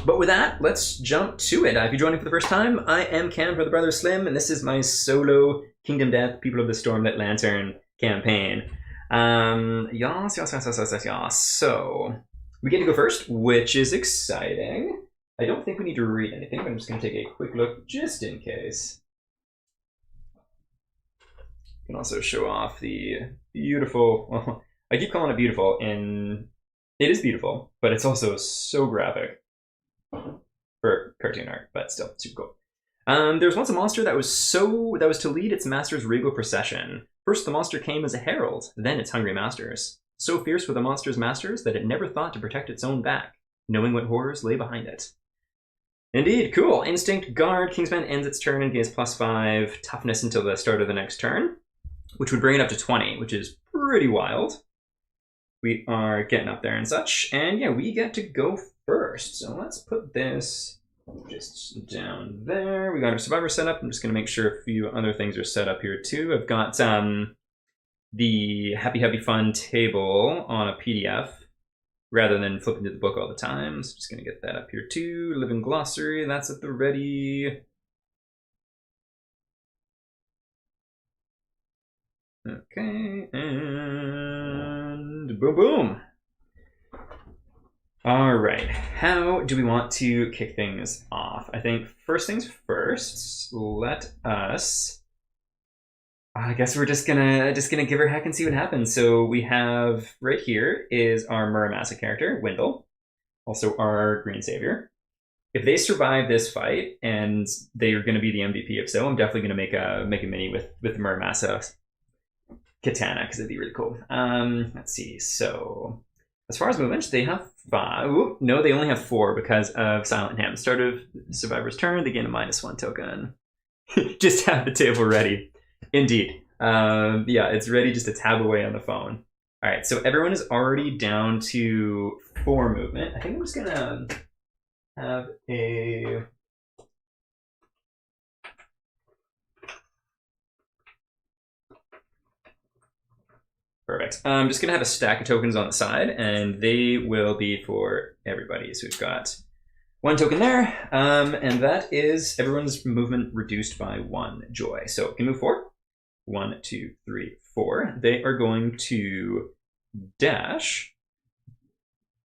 But with that, let's jump to it. If you're joining for the first time, I am Cam for the Brother Slim, and this is my solo Kingdom Death People of the Stormlit Lantern campaign. Yas. So we get to go first, which is exciting. I don't think we need to read anything, but I'm just going to take a quick look just in case. You can also show off the beautiful, well, I keep calling it beautiful, and it is beautiful, but it's also so graphic for cartoon art, but still super cool. There was once a monster that was to lead its master's regal procession. First, the monster came as a herald, then its hungry masters. So fierce were the monster's masters that it never thought to protect its own back, knowing what horrors lay behind it. Indeed, cool. Instinct, Guard, Kingsman ends its turn and gains +5 toughness until the start of the next turn, which would bring it up to 20, which is pretty wild. We are getting up there and such, and yeah, we get to go first. So let's put this just down there. We got our survivor set up. I'm just going to make sure a few other things are set up here too. I've got the Happy Fun table on a PDF rather than flipping to the book all the time. So just going to get that up here too. Living glossary, that's at the ready. Okay, and boom, boom. All right, how do we want to kick things off? I think first things first, let us, I guess we're just gonna give her a heck and see what happens. So we have right here is our Muramasa character, Wendell, also our Green Savior. If they survive this fight, and they are gonna be the MVP, if so, I'm definitely gonna make a mini with Muramasa Katana, because it'd be really cool. Let's see, so as far as movements, they have 5. Ooh, no, they only have 4 because of Silent Ham. Start of Survivor's turn, they gain a -1 token. Just have the table ready. Indeed. Yeah, it's ready just to tab away on the phone. All right, so everyone is already down to 4 movement. I think I'm just gonna have a... Perfect. I'm just going to have a stack of tokens on the side, and they will be for everybody. So we've got 1 token there, and that is everyone's movement reduced by 1 joy. So we can move 4. 1, 2, 3, 4. They are going to dash.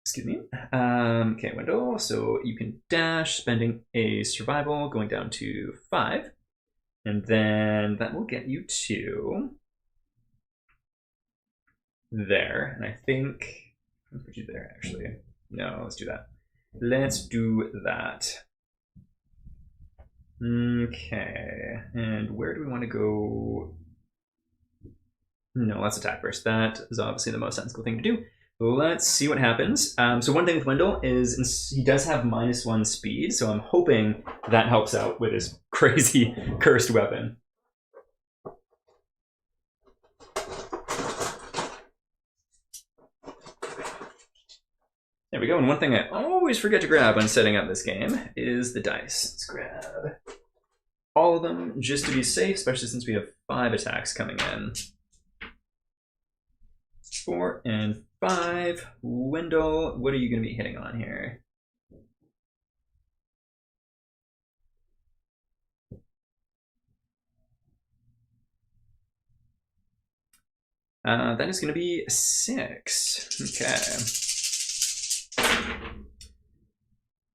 Excuse me. Okay, Wendell. So you can dash, spending a survival, going down to 5. And then that will get you to... there, and I think I'll put you there actually. No, let's do that. Let's do that. Okay, and where do we want to go? No, let's attack first. That is obviously the most sensible thing to do. Let's see what happens. So one thing with Wendell is he does have -1 speed, so I'm hoping that helps out with his crazy cursed weapon. There we go, and one thing I always forget to grab when setting up this game is the dice. Let's grab all of them just to be safe, especially since we have 5 attacks coming in. 4 and 5. Wendell, what are you going to be hitting on here? That is going to be 6. Okay.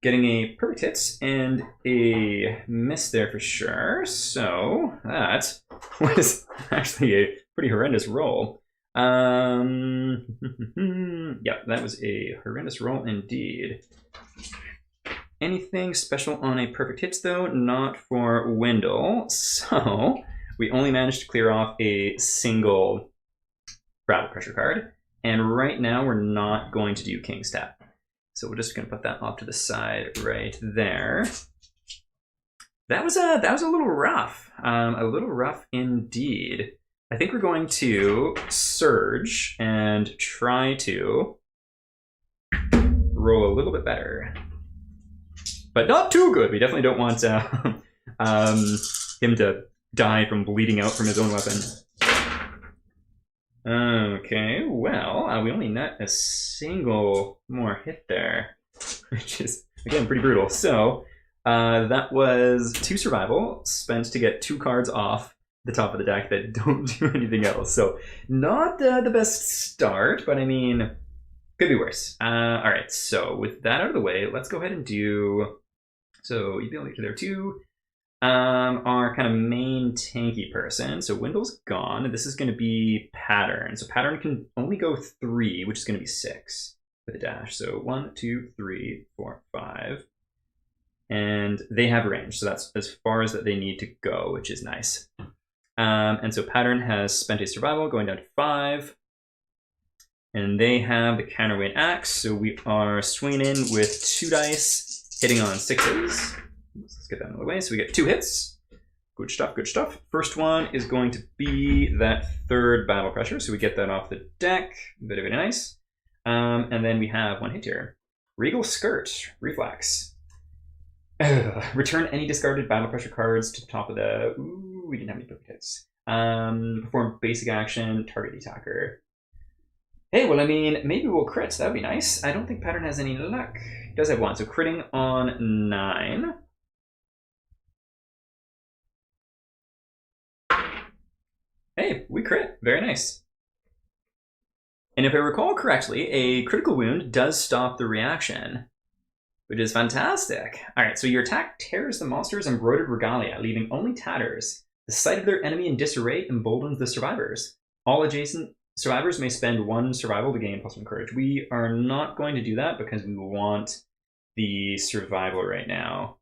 Getting a perfect hits and a miss there for sure. So that was actually a pretty horrendous roll. Yeah, that was a horrendous roll indeed. Anything special on a perfect hits though? Not for Wendell. So we only managed to clear off a single Battle Pressure card. And right now we're not going to do King's Tap. So we're just going to put that off to the side right there. That was a little rough. A little rough indeed. I think we're going to surge and try to roll a little bit better. But not too good. We definitely don't want him to die from bleeding out from his own weapon. Okay, well, we only net a single more hit there, which is Again, pretty brutal. So that was 2 survival spent to get 2 cards off the top of the deck that don't do anything else. So not the best start, but I mean, could be worse. All right, so with that out of the way, let's go ahead and do... So you'd be able to get there too. Our kind of main tanky person. So Wendell's gone. This is going to be Pattern. So Pattern can only go 3, which is going to be 6 with a dash. So 1, 2, 3, 4, 5. And they have range. So that's as far as that they need to go, which is nice. And so Pattern has spent a survival going down to 5. And they have the counterweight axe. So we are swinging in with 2 dice, hitting on 6s. Let's get that out of the way. So we get 2 hits. Good stuff, good stuff. First one is going to be that 3rd battle pressure. So we get that off the deck. Very, very nice. And then we have 1 hit here. Regal Skirt, Reflex. Return any discarded battle pressure cards to the top of the... Ooh, we didn't have any perfect hits. Perform basic action, target the attacker. Hey, well, I mean, maybe we'll crit. That would be nice. I don't think Pattern has any luck. He does have 1, so critting on 9. Hey, we crit. Very nice. And if I recall correctly, a critical wound does stop the reaction, which is fantastic. All right, so your attack tears the monster's embroidered regalia, leaving only tatters. The sight of their enemy in disarray emboldens the survivors. All adjacent survivors may spend 1 survival to gain +1 courage. We are not going to do that because we want the survival right now.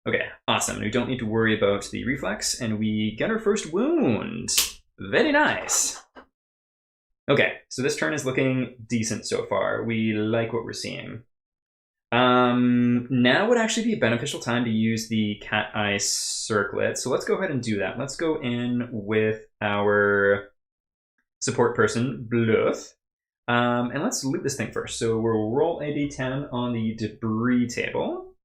Okay, awesome. We don't need to worry about the reflex, and we get our first wound. Very nice. Okay, so this turn is looking decent so far. We like what we're seeing. Now would actually be a beneficial time to use the cat eye circlet. So let's go ahead and do that. Let's go in with our support person, Bluth. And let's loot this thing first. So we'll roll a d10 on the debris table.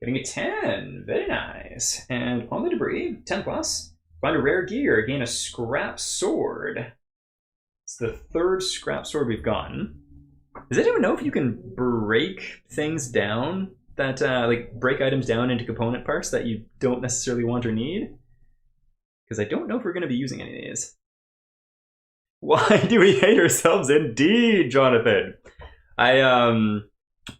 Getting a 10. Very nice. And on the debris, 10 plus, find a rare gear, gain a scrap sword. It's the 3rd scrap sword we've gotten. Does anyone know if you can break things down that, like break items down into component parts that you don't necessarily want or need? Because I don't know if we're going to be using any of these. Why do we hate ourselves? Indeed, Jonathan. I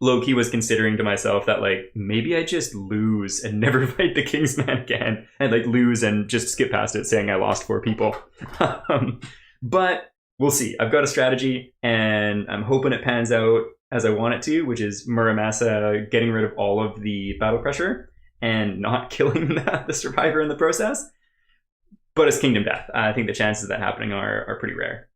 low-key was considering to myself that, like, maybe I just lose and never fight the Kingsman again. And, like, lose and just skip past it saying I lost 4 people. But we'll see. I've got a strategy, and I'm hoping it pans out as I want it to, which is Muramasa getting rid of all of the battle pressure and not killing the survivor in the process. But it's Kingdom Death. I think the chances of that happening are pretty rare.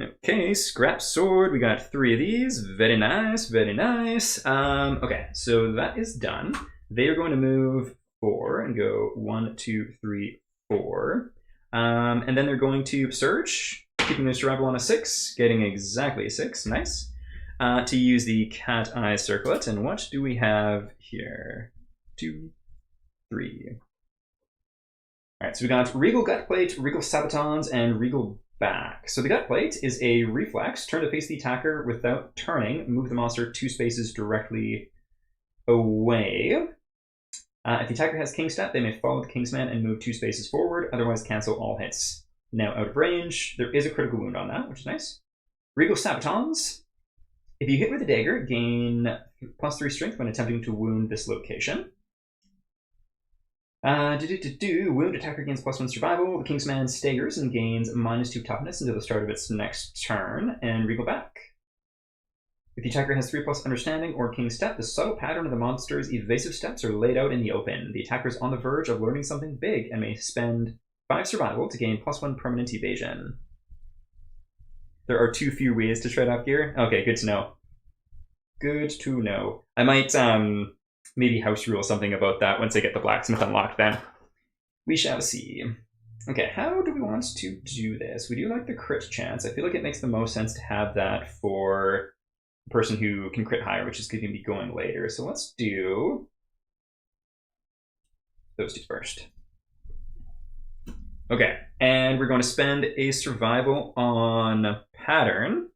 Okay, scrap sword. We got 3 of these. Very nice, very nice. Okay, so that is done. They are going to move 4 and go 1, 2, 3, 4. And then they're going to search, keeping their survival on a 6, getting exactly a 6. Nice. To use the cat eye circlet. And what do we have here? 2, 3. All right, so we got Regal Gutplate, Regal Sabatons, and Regal Back. So the Gutplate is a reflex. Turn to face the attacker without turning. Move the monster 2 spaces directly away. If the attacker has King Step, they may follow the Kingsman and move 2 spaces forward. Otherwise, cancel all hits. Now out of range. There is a critical wound on that, which is nice. Regal Sabatons. If you hit with a dagger, gain +3 strength when attempting to wound this location. Wound attacker gains +1 survival. The Kingsman staggers and gains -2 toughness until the start of its next turn. And Regal Back. If the attacker has 3+ understanding or King Step, the subtle pattern of the monster's evasive steps are laid out in the open. The attacker is on the verge of learning something big and may spend 5 survival to gain +1 permanent evasion. There are too few ways to trade off gear. Okay, good to know. Good to know. I might maybe house rule something about that once I get the blacksmith unlocked then. We shall see. Okay, how do we want to do this? We do like the crit chance. I feel like it makes the most sense to have that for a person who can crit higher, which is going to be going later. So let's do those 2 first. Okay, and we're going to spend a survival on Pattern.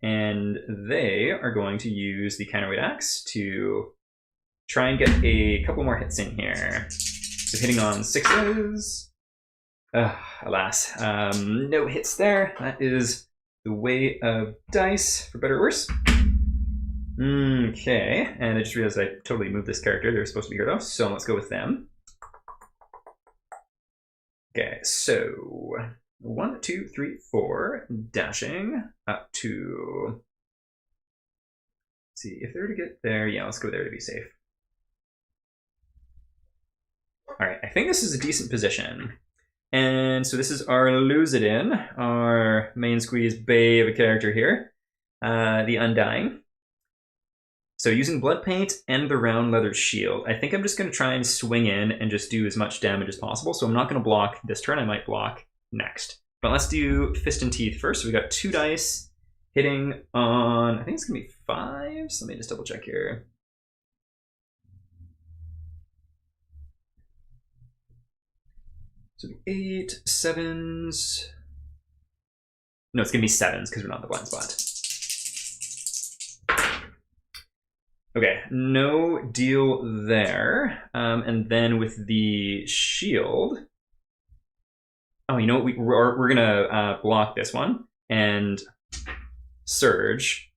and they are going to use the counterweight axe to try and get a couple more hits in here. So hitting on 6s. Alas, no hits there. That is the way of dice, for better or worse. Okay, and I just realized I totally moved this character. They're supposed to be here though, so let's go with them. Okay, so 1, 2, 3, 4, dashing up to. Let's see if they were to get there. Yeah, let's go there to be safe. All right, I think this is a decent position. And so this is our Lucidin, our main squeeze bay of a character here, the Undying. So using blood paint and the round leather shield, I think I'm just going to try and swing in and just do as much damage as possible. So I'm not going to block this turn. I might block next. But let's do fist and teeth first. So we got 2 dice hitting on, I think it's going to be 5s. Let me just double check here. So 8, 7s. No, it's going to be 7s because we're not in the blind spot. Okay, no deal there. And then with the shield. Oh, you know what? We're going to block this one and surge.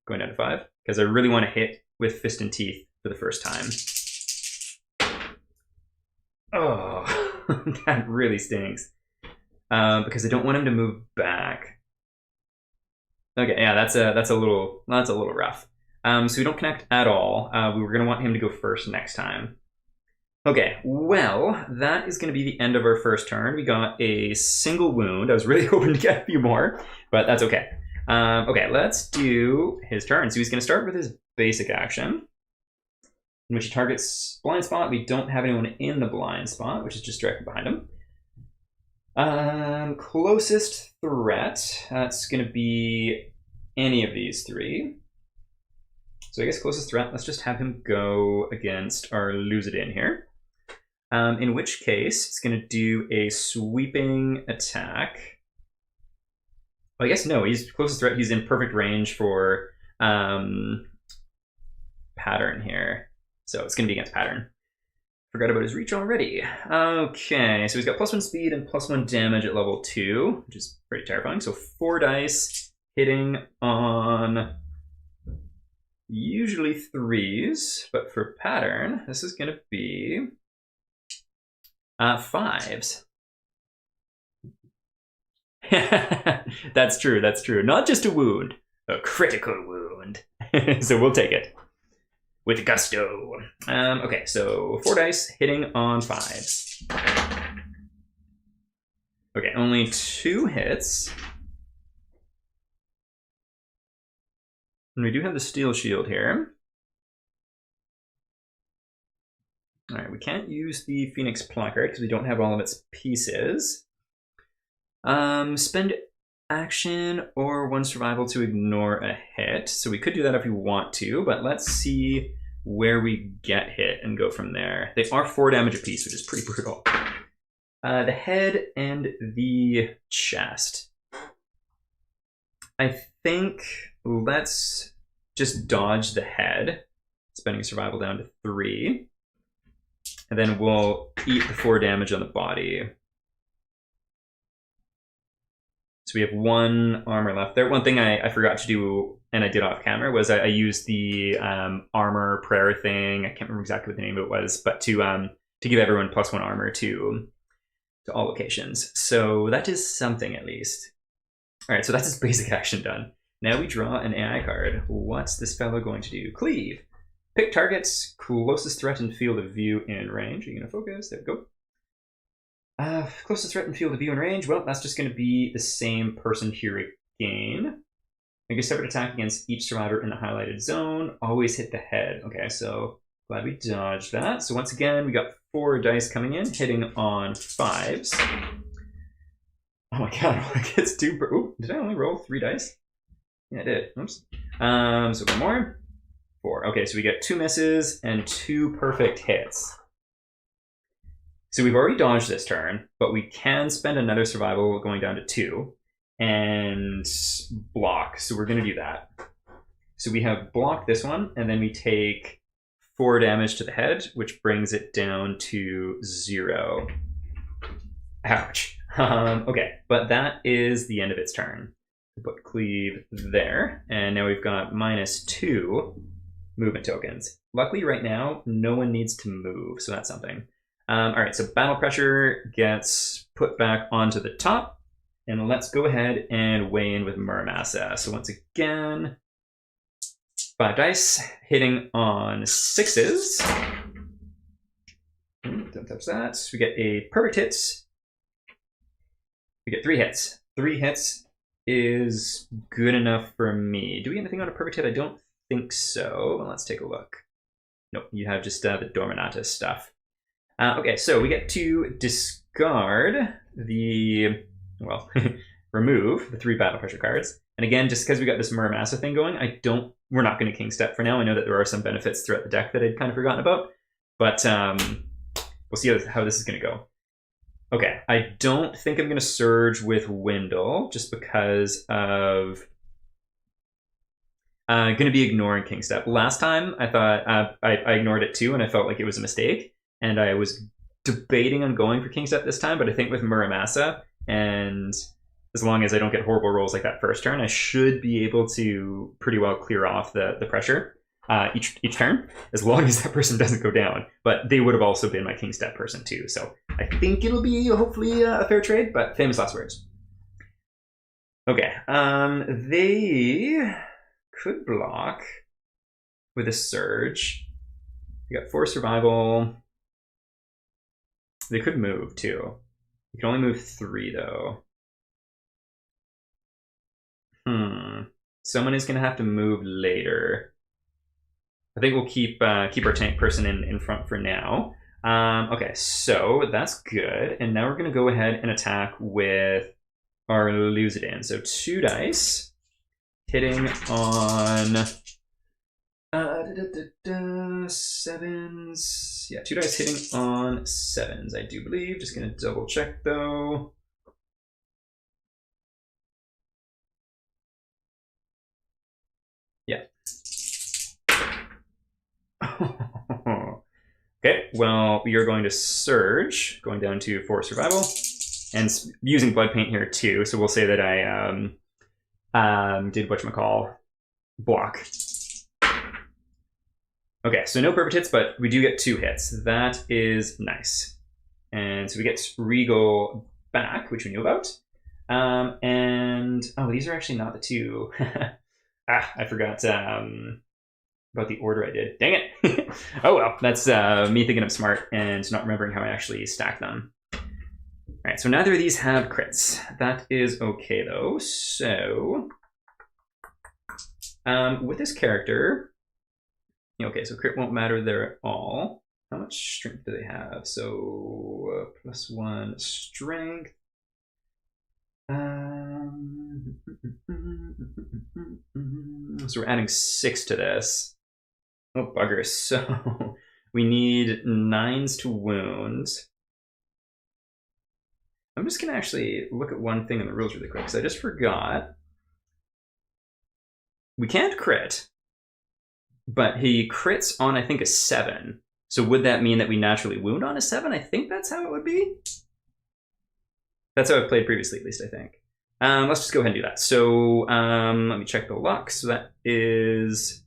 Going down to 5 because I really want to hit with fist and teeth for the first time. Oh, that really stinks. Because I don't want him to move back. Okay, yeah, that's a little rough. So we don't connect at all. We were going to want him to go first next time. Okay, well, that is going to be the end of our first turn. We got a single wound. I was really hoping to get a few more, but that's okay. Okay, let's do his turn. So he's going to start with his basic action, in which he targets blind spot. We don't have anyone in the blind spot, which is just directly behind him. Closest threat, that's going to be any of these 3. So I guess closest threat, let's just have him go against our Lucidin here. In which case, it's going to do a sweeping attack. Well, I guess no, he's closest threat. He's in perfect range for pattern here. So it's going to be against pattern. Forgot about his reach already. Okay, so he's got +1 speed and +1 damage at level 2, which is pretty terrifying. So 4 dice hitting on usually 3s, but for pattern, this is going to be 5s. That's true, that's true. Not just a wound, a critical wound. So we'll take it with gusto. Okay, so 4 dice hitting on 5s. Okay, only 2 hits. And we do have the steel shield here. All right, we can't use the Phoenix placard because we don't have all of its pieces. Spend action or 1 survival to ignore a hit. So we could do that if we want to, but let's see where we get hit and go from there. They are 4 damage apiece, which is pretty brutal. The head and the chest. I think let's just dodge the head, spending survival down to 3. And then we'll eat the 4 damage on the body. So we have 1 armor left there. One thing I forgot to do, and I did off camera, was I used the armor prayer thing. I can't remember exactly what the name of it was, but to give everyone +1 armor to all locations. So that is something at least. All right, so that's his basic action done. Now we draw an AI card. What's this fellow going to do? Cleave. Pick targets, closest threat and field of view in range. Are you going to focus? There we go. Closest threat and field of view and range. Well, that's just going to be the same person here again. Make a separate attack against each survivor in the highlighted zone. Always hit the head. Okay, so glad we dodged that. So once again, we got 4 dice coming in, hitting on 5s. Oh my god, it gets 2 per... Ooh, did I only roll 3 dice? Yeah, I did. Oops. So 1 more. 4. Okay, so we get 2 misses and 2 perfect hits. So we've already dodged this turn, but we can spend another survival going down to 2. and block. So we're going to do that. So we have block this one, and then we take 4 damage to the head, which brings it down to 0. Ouch. Okay, but that is the end of its turn. Put cleave there, and now we've got -2 movement tokens. Luckily, right now, no one needs to move, so that's something. All right, so battle pressure gets put back onto the top, and let's go ahead and weigh in with Muramasa. So once again, 5 dice, hitting on 6s. Don't touch that. We get a perfect hit. We get 3 hits. 3 hits is good enough for me. Do we get anything on a perfect hit? I don't think so. Well, let's take a look. Nope, you have just the Dorminatus stuff. Okay, so we get to discard the, well, remove the 3 battle pressure cards. And again, just because we got this Muramasa thing going, we're not going to King Step for now. I know that there are some benefits throughout the deck that I'd kind of forgotten about, but we'll see how this is going to go. Okay, I don't think I'm going to Surge with Windle, just because of going to be ignoring King Step. Last time, I thought I ignored it too, and I felt like it was a mistake, and I was debating on going for King Step this time, but I think with Muramasa, and as long as I don't get horrible rolls like that first turn, I should be able to pretty well clear off the pressure each turn, as long as that person doesn't go down. But they would have also been my King Step person too, so I think it'll be hopefully a fair trade, but famous last words. Okay, they could block with a Surge. You got 4 survival. They could move too. You can only move 3 though. Someone is going to have to move later. I think we'll keep our tank person in front for now. Okay, so that's good. And now we're going to go ahead and attack with our Lucidin. So 2 dice, hitting on 7s. Yeah, 2 dice hitting on 7s, I do believe. Just going to double check though. Yeah. Okay, well, we are going to Surge, going down to 4 survival, and using Blood Paint here too, so we'll say that I did whatchamacall, block. Okay, so no perfect hits, but we do get 2 hits. That is nice. And so we get Regal back, which we knew about. And, oh, these are actually not the 2. I forgot about the order I did. Dang it. Oh well, that's me thinking I'm smart and not remembering how I actually stacked them. All right, so neither of these have crits. That is okay though. So with this character, okay, so crit won't matter there at all. How much strength do they have? So +1 strength. So we're adding 6 to this. Oh, buggers. So we need 9s to wound. I'm just going to actually look at one thing in the rules really quick, because I just forgot. We can't crit, but he crits on, I think, a 7. So would that mean that we naturally wound on a 7? I think that's how it would be. That's how I've played previously, at least, I think. Let's just go ahead and do that. So let me check the luck. So that is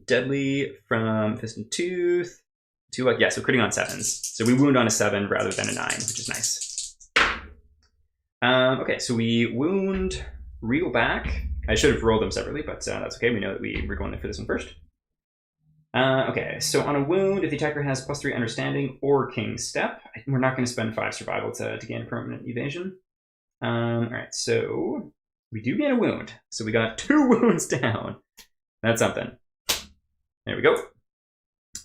deadly from Fist and Tooth. 2 luck. Yeah, so critting on 7s. So we wound on a 7 rather than a 9, which is nice. Okay, so we wound Regal back. I should have rolled them separately, but that's okay. We know that we're going for this one first. Okay, so on a wound, if the attacker has +3 understanding or King Step, we're not going to spend 5 survival to gain a permanent evasion. All right, so we do gain a wound. So we got 2 wounds down. That's something. There we go.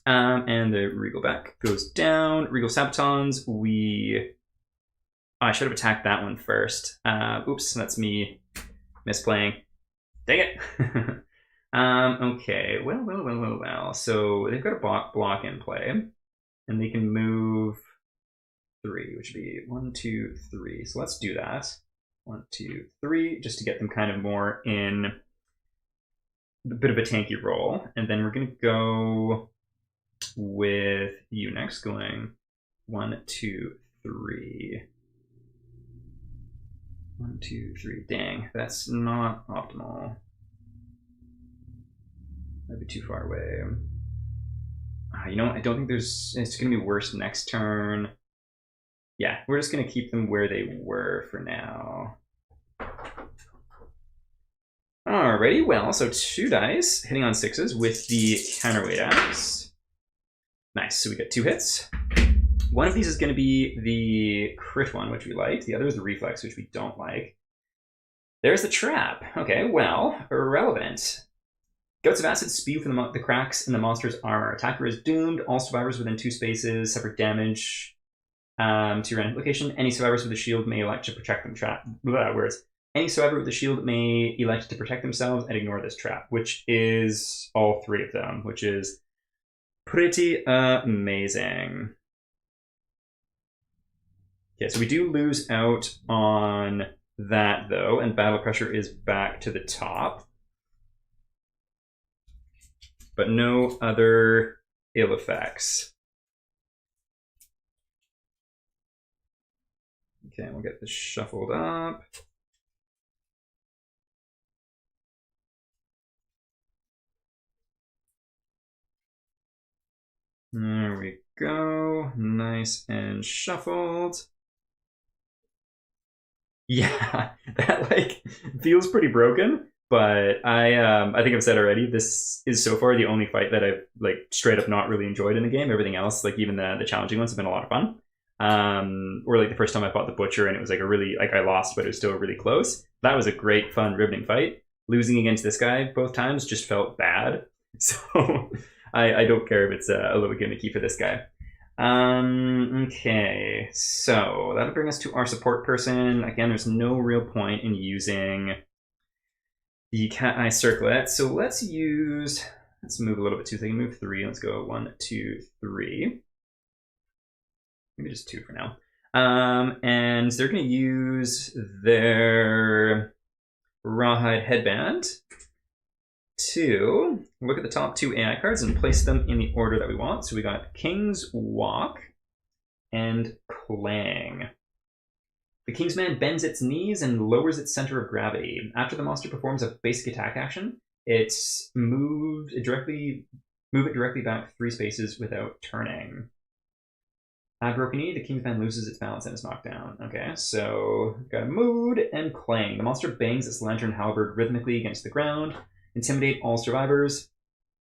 And the Regal back goes down. Regal Sabatons, I should have attacked that one first. Oops, that's me misplaying. Dang it. Okay, well. So they've got a block in play, and they can move 3, which would be 1, 2, 3. So let's do that. 1, 2, 3, just to get them kind of more in a bit of a tanky role. And then we're going to go with you next, going 1, 2, 3. 1, 2, 3. Dang, that's not optimal. That'd be too far away. You know, I don't think it's going to be worse next turn. Yeah, we're just going to keep them where they were for now. Alrighty, well, so 2 dice hitting on 6s with the counterweight axe. Nice, so we got 2 hits. One of these is going to be the crit one, which we like. The other is the reflex, which we don't like. There's the trap. Okay, well, irrelevant. Goats of acid spew from the cracks in the monster's armor. Attacker is doomed. All survivors within 2 spaces suffer damage to your end location. Any survivors with a shield may elect to protect them. Words. Any survivor with a shield may elect to protect themselves and ignore this trap, which is all 3 of them, which is pretty amazing. Okay, so we do lose out on that, though, and battle pressure is back to the top. But no other ill effects. Okay, we'll get this shuffled up. There we go. Nice and shuffled. Yeah, that like feels pretty broken. But I think I've said already, this is so far the only fight that I've like straight up not really enjoyed in the game. Everything else, like even the challenging ones, have been a lot of fun. Or like the first time I fought the Butcher and it was like a really, like I lost, but it was still really close. That was a great, fun, riveting fight. Losing against this guy both times just felt bad. So I don't care if it's a little gimmicky for this guy. Okay, so that'll bring us to our support person. Again, there's no real point in using the cat eye circlet. So let's move a little bit too. So they can move 3. Let's go 1, 2, 3. Maybe just 2 for now. And they're going to use their rawhide headband to look at the top 2 AI cards and place them in the order that we want. So we got King's Walk and Clang. The Kingsman bends its knees and lowers its center of gravity. After the monster performs a basic attack action, move it directly back 3 spaces without turning. At broken knee, the Kingsman loses its balance and is knocked down. Okay, so got a mood and Clang. The monster bangs its lantern halberd rhythmically against the ground. Intimidate all survivors.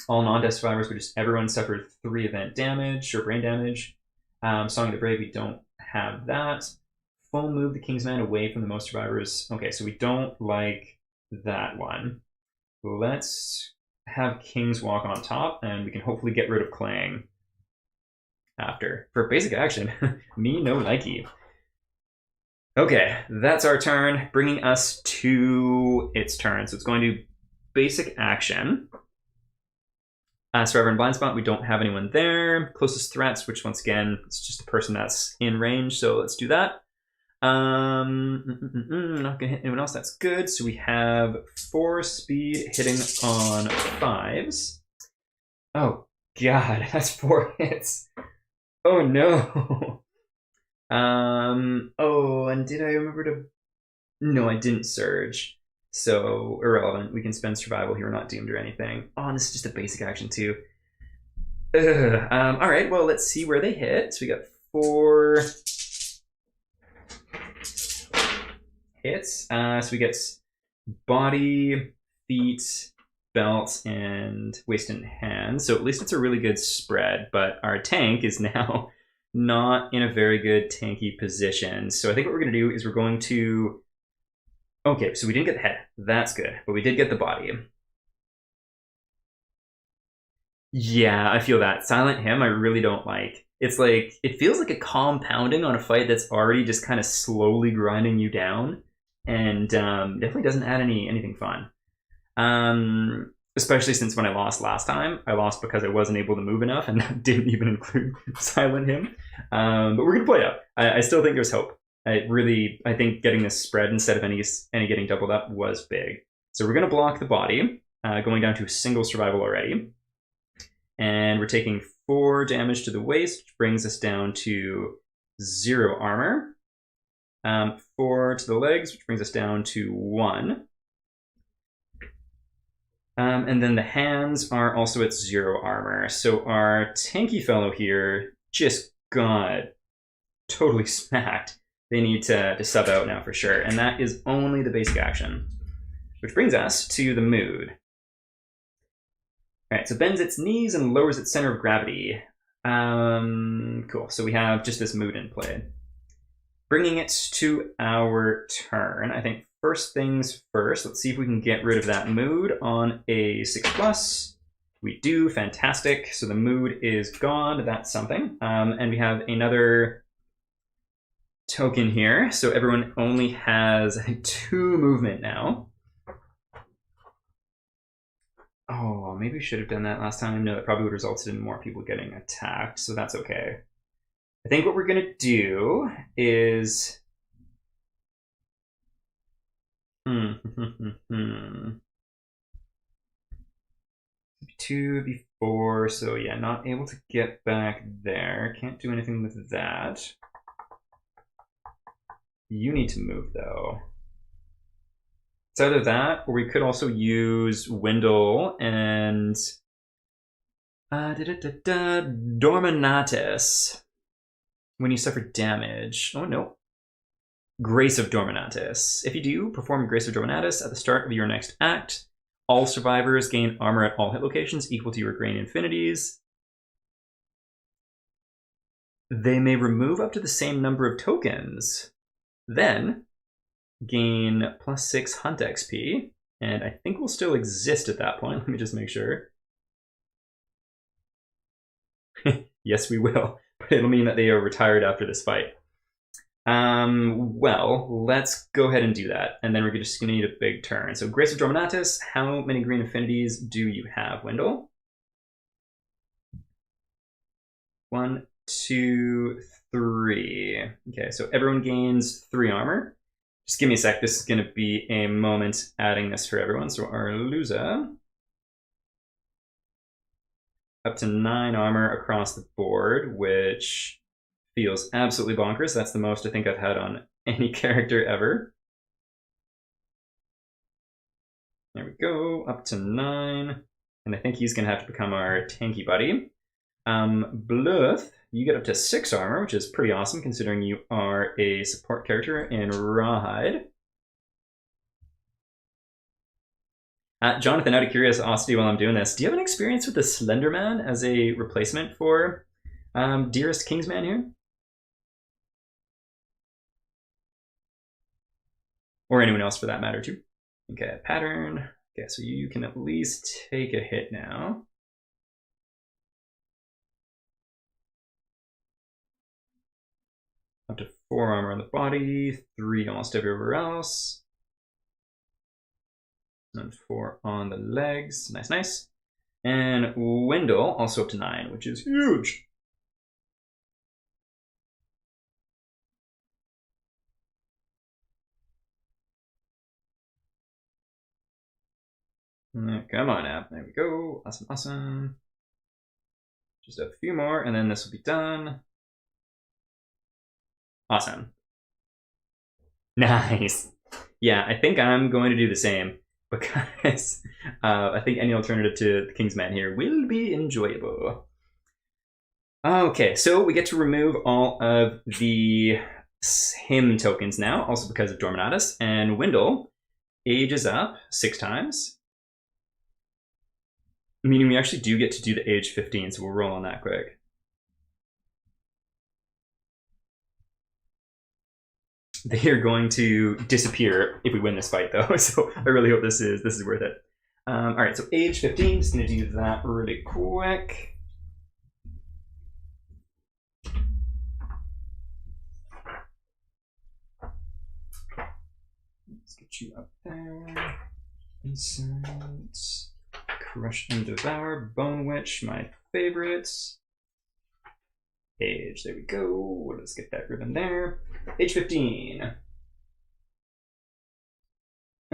All non-death survivors, which is everyone, suffered 3 event damage or brain damage. Song of the Brave, we don't have that. Full move the Kingsman away from the most survivors. Okay, so we don't like that one. Let's have King's Walk on top, and we can hopefully get rid of Clang after. For basic action, me no likey. Okay, that's our turn, bringing us to its turn. So it's going to basic action. Survivor in blind spot, we don't have anyone there. Closest threats, which once again, it's just a person that's in range, so let's do that. Not gonna hit anyone else, that's good. So we have 4 speed hitting on 5s. Oh god, that's 4 hits. Oh no. Oh, and did I remember to... No, I didn't surge. So, irrelevant. We can spend survival here, we're not doomed or anything. Oh, and this is just a basic action too. Alright, well, let's see where they hit. So we got 4 hits. So we get body, feet, belt, and waist and hands. So at least it's a really good spread, but our tank is now not in a very good tanky position. So I think what we're going to do is we're going to... Okay, so we didn't get the head. That's good. But we did get the body. Yeah, I feel that. Silent Him, I really don't like. It's like, it feels like a compounding on a fight that's already just kind of slowly grinding you down. And definitely doesn't add anything fun. Especially since when I lost last time, I lost because I wasn't able to move enough, and that didn't even include Silent Him. But we're going to play up. I still think there's hope. I think getting this spread instead of any getting doubled up was big. So we're going to block the body, going down to single survival already. And we're taking 4 damage to the waist, which brings us down to 0 armor. 4 to the legs, which brings us down to 1. And then the hands are also at 0 armor. So our tanky fellow here just got totally smacked. They need to sub out now for sure. And that is only the basic action. Which brings us to the mood. All right, so bends its knees and lowers its center of gravity. Cool, so we have just this mood in play. Bringing it to our turn, I think first things first, let's see if we can get rid of that mood on a 6+. We do, fantastic. So the mood is gone, that's something. And we have another token here. So everyone only has 2 movement now. Oh, maybe we should have done that last time. No, that probably would have resulted in more people getting attacked, so that's okay. I think what we're going to do is... 2 before, so yeah, not able to get back there. Can't do anything with that. You need to move, though. It's either that, or we could also use Windle and Dorminatus when you suffer damage. Oh no. Grace of Dorminatus. If you do, perform Grace of Dorminatus at the start of your next act. All survivors gain armor at all hit locations equal to your Grain Infinities. They may remove up to the same number of tokens. Then gain +6 hunt XP, and I think we'll still exist at that point. Let me just make sure. Yes, we will, but it'll mean that they are retired after this fight. Well, let's go ahead and do that, and then we're just going to need a big turn. So Grace of Dorminatus, how many Green Affinities do you have, Wendell? 1, 2, 3. Okay, so everyone gains 3 armor. Just give me a sec. This is going to be a moment adding this for everyone. So Arluza, up to 9 armor across the board, which feels absolutely bonkers. That's the most I think I've had on any character ever. There we go, up to 9. And I think he's going to have to become our tanky buddy. Bluth, you get up to 6 armor, which is pretty awesome considering you are a support character in Rawhide. Jonathan, out of curiosity while I'm doing this, do you have an experience with the Slender Man as a replacement for Dearest Kingsman here? Or anyone else for that matter too. Okay, pattern. Okay, so you can at least take a hit now. Up to 4 armor on the body, 3 almost everywhere else. And 4 on the legs. Nice, nice. And Wendell also up to 9, which is huge. Come on now. There we go. Awesome, awesome. Just a few more, and then this will be done. Awesome. Nice. Yeah, I think I'm going to do the same because I think any alternative to the Kingsman here will be enjoyable. Okay, so we get to remove all of the him tokens now, also because of Dorminatus, and Wendell ages up 6 times. Meaning we actually do get to do the age 15, so we'll roll on that quick. They are going to disappear if we win this fight, though. So I really hope this is worth it. All right, so age 15. Just gonna do that really quick. Let's get you up there. Insert, crush and devour, bone witch, my favorites. age. There we go. Let's get that ribbon there. Age 15.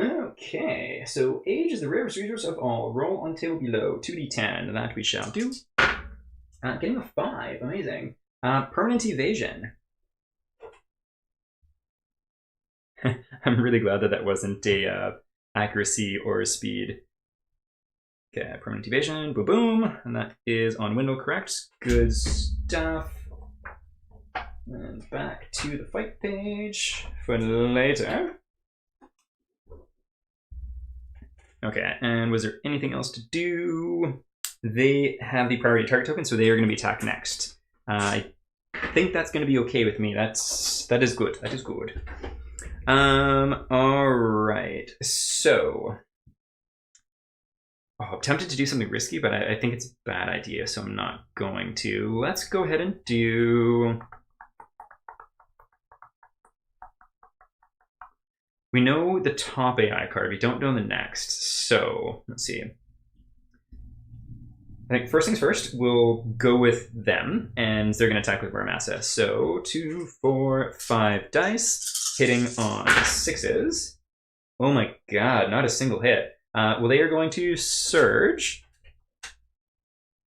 Okay, so age is the rarest resource of all. Roll on table below. 2d10. That we shall do. Getting a 5. Amazing. Permanent evasion. I'm really glad that that wasn't a accuracy or speed. Okay, permanent evasion, boom, boom, and that is on window correct. Good stuff. And back to the fight page for later. Okay, and was there anything else to do? They have the priority target token, so they are going to be attacked next. I think that's going to be okay with me. That is good. That is good. All right. So, I'm tempted to do something risky, but I think it's a bad idea, so I'm not going to. Let's go ahead and do. We know the top AI card. We don't know the next. So let's see. I think first things first, we'll go with them, and they're going to attack with Murmassa. So 2, 4, 5 dice, hitting on 6s. Oh my god, not a single hit. Well, they are going to surge.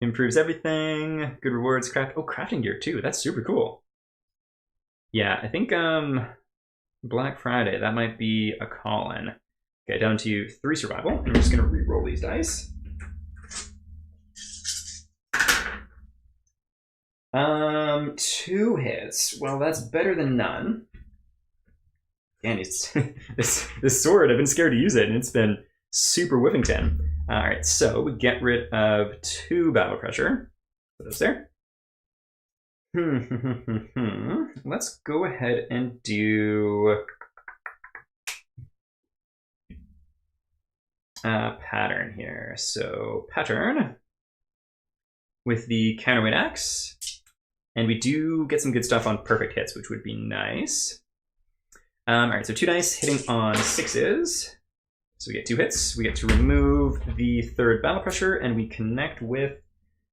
Improves everything. Good rewards. Crafting gear too. That's super cool. Yeah, I think Black Friday, that might be a call-in. Okay, down to 3 survival. And I'm just going to re-roll these dice. 2 hits. Well, that's better than none. And it's this sword, I've been scared to use it, and it's been super Whiffington. All right, so we get rid of 2 battle pressure. Put those there. Let's go ahead and do a pattern here. So pattern with the counterweight axe. And we do get some good stuff on perfect hits, which would be nice. All right, so 2 dice hitting on 6s. So we get 2 hits. We get to remove the 3rd battle pressure, and we connect with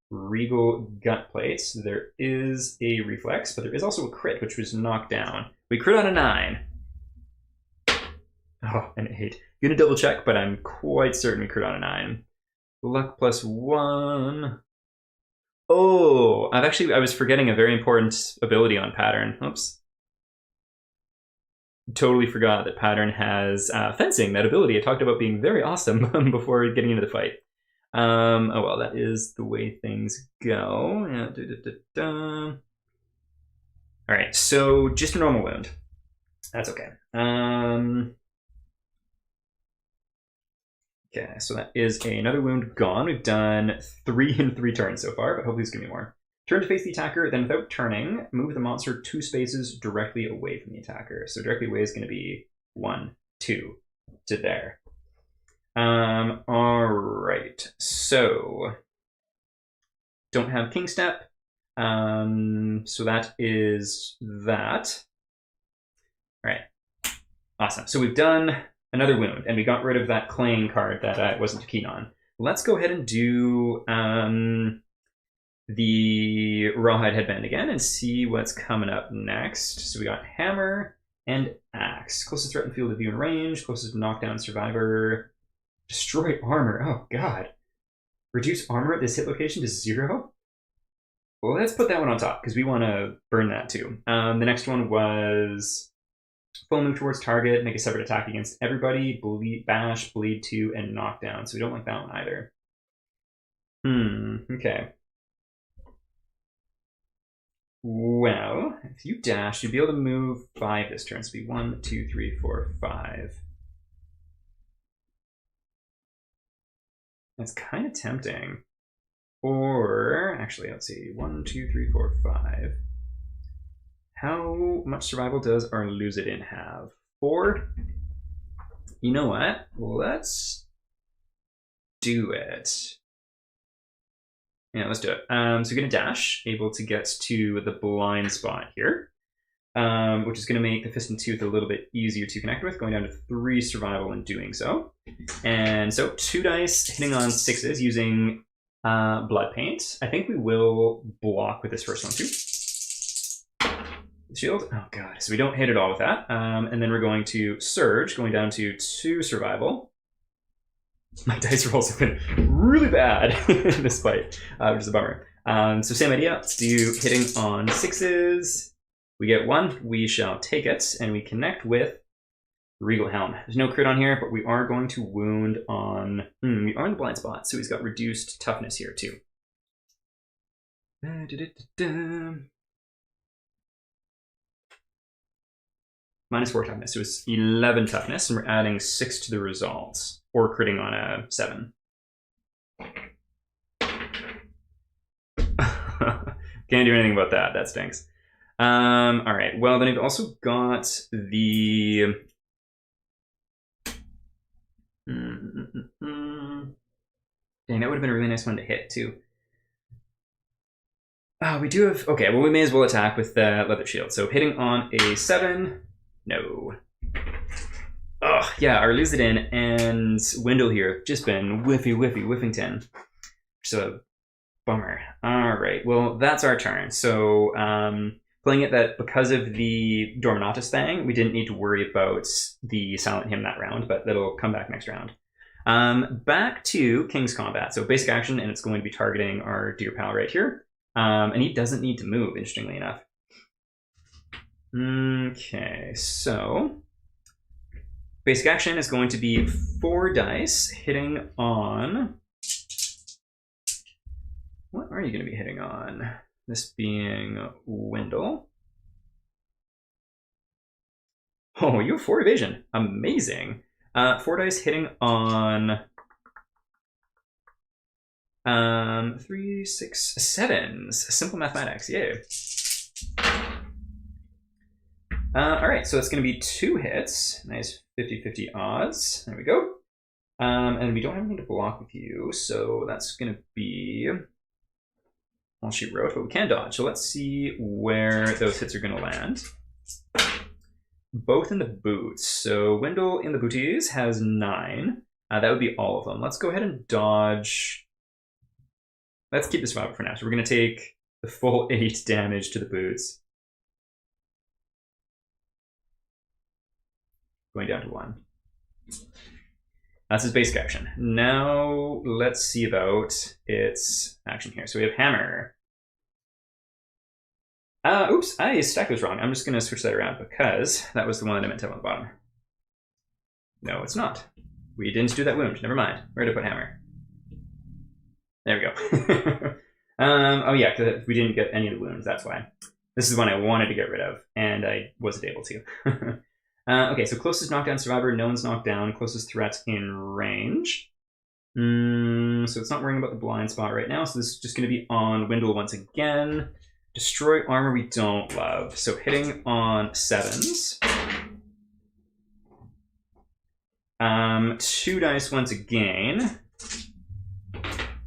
Regal Gut Plates. There is a reflex, but there is also a crit, which was knocked down. We crit on a 9. Oh, an 8. Gonna double check, but I'm quite certain we crit on a 9. Luck +1. Oh, I was forgetting a very important ability on pattern. Oops. Totally forgot that pattern has fencing, that ability I talked about being very awesome before getting into the fight. Oh well, that is the way things go. All right, so just a normal wound. That's okay. Okay, so that is another wound gone. We've done 3 in 3 turns so far, but hopefully it's gonna be more. Turn to face the attacker, then without turning, move the monster 2 spaces directly away from the attacker. So directly away is gonna be 1, 2 to there. All right, so don't have King Step. So that is that. All right, awesome. So we've done another wound, and we got rid of that clang card that I wasn't too keen on. Let's go ahead and do the Rawhide Headband again and see what's coming up next. So we got Hammer and Axe. Closest threat and field of view and range. Closest knockdown survivor. Destroy armor. Oh god. Reduce armor at this hit location to 0. Well, let's put that one on top because we want to burn that too. The next one was full move towards target, make a separate attack against everybody, bleed, bash, bleed 2, and knockdown. So we don't like that one either. Okay. Well, if you dash, you'd be able to move 5 this turn. So it'd be 1, 2, 3, 4, 5. That's kind of tempting. Or, actually, let's see. 1, 2, 3, 4, 5. How much survival does our Lose It In have? 4? You know what? Let's do it. Yeah, let's do it. So we're going to dash, able to get to the blind spot here, which is going to make the Fist and Tooth a little bit easier to connect with, going down to 3 survival in doing so. And so 2 dice hitting on 6s using Blood Paint. I think we will block with this first one too. shield. Oh god, so we don't hit it all with that. And then we're going to surge, going down to 2 survival. My dice rolls have been really bad in this fight, which is a bummer. So same idea. Let's do hitting on 6s. We get 1. We shall take it, and we connect with Regal Helm. There's no crit on here, but we are going to wound on... we are in the blind spot, so he's got reduced toughness here too. -4 toughness, so it's 11 toughness, and we're adding 6 to the results, or critting on a 7. Can't do anything about that. That stinks. All right. Well, then we've also got the. Dang, that would have been a really nice one to hit too. We do have. Okay. Well, we may as well attack with the leather shield. So hitting on a 7. No. Oh yeah, our Lucidin and Wendell here have just been whiffington. So. Bummer. All right. Well, that's our turn. So playing it that because of the Dorminatus thing, we didn't need to worry about the Silent Hymn that round, but that'll come back next round. Back to King's Combat. So basic action, and it's going to be targeting our dear pal right here. And he doesn't need to move, interestingly enough. Okay, so basic action is going to be 4 dice hitting on... What are you going to be hitting on? This being Wendell. Oh, you have 4 evasion. Amazing. 4 dice hitting on 3, 6, 7s. Simple mathematics. Yay. All right, so it's going to be 2 hits. Nice 50-50 odds. There we go. And we don't have anything to block with you, so that's going to be... Well, she wrote, but we can dodge. So let's see where those hits are going to land. Both in the boots. So Wendell in the booties has 9. That would be all of them. Let's go ahead and dodge. Let's keep the survivor for now. So we're going to take the full 8 damage to the boots. Going down to 1. That's his basic action. Now let's see about its action here. So we have hammer. Oops, I stacked those wrong. I'm just going to switch that around because that was the one that I meant to have on the bottom. No, it's not. We didn't do that wound. Never mind. Where did I put hammer? There we go. Oh yeah, because we didn't get any of the wounds. That's why. This is one I wanted to get rid of, and I wasn't able to. Okay, so closest knockdown survivor, no one's knocked down. Closest threat in range. So it's not worrying about the blind spot right now. So this is just going to be on Wendell once again. Destroy armor we don't love. So hitting on 7s. 2 dice once again.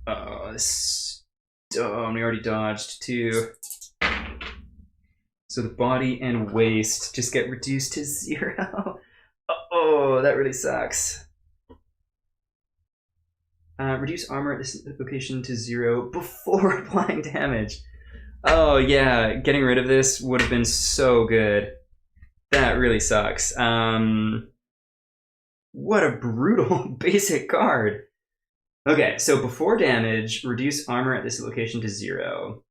Oh, this... Oh, we already dodged 2. So the body and waist just get reduced to 0. Oh, that really sucks. Reduce armor at this location to 0 before applying damage. Oh yeah, getting rid of this would have been so good. That really sucks. What a brutal basic card. Okay, so before damage, reduce armor at this location to 0.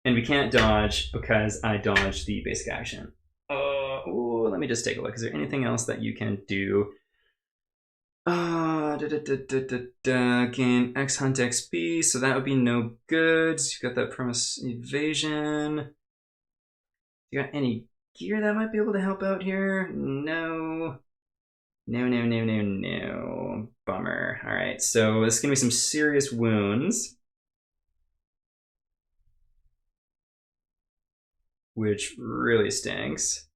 And we can't dodge because I dodged the basic action. Oh, let me just take a look. Is there anything else that you can do? Gain X hunt XP, so that would be no good. You've got that premise evasion. You got any gear that might be able to help out here? No. No. Bummer. All right, so this is gonna be some serious wounds. Which really stinks.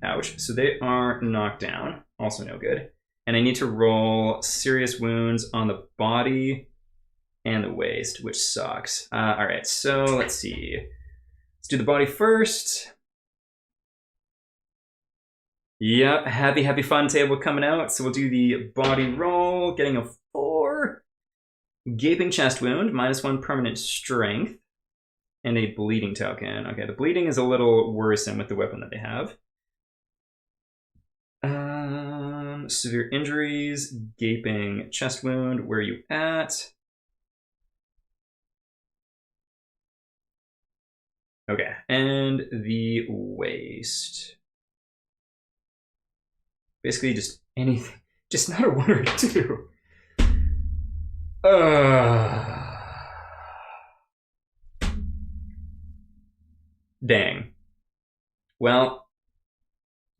Ouch. So they are knocked down. Also no good. And I need to roll serious wounds on the body and the waist, which sucks. All right, so let's see. Let's do the body first. Yep, happy fun table coming out. So we'll do the body roll, getting a 4. Gaping chest wound, -1 permanent strength, and a bleeding token. Okay, the bleeding is a little worrisome with the weapon that they have. Severe injuries, gaping chest wound. Where are you at? Okay, and the waist. Basically, just anything. Just not a 1 or a 2. Dang. Well,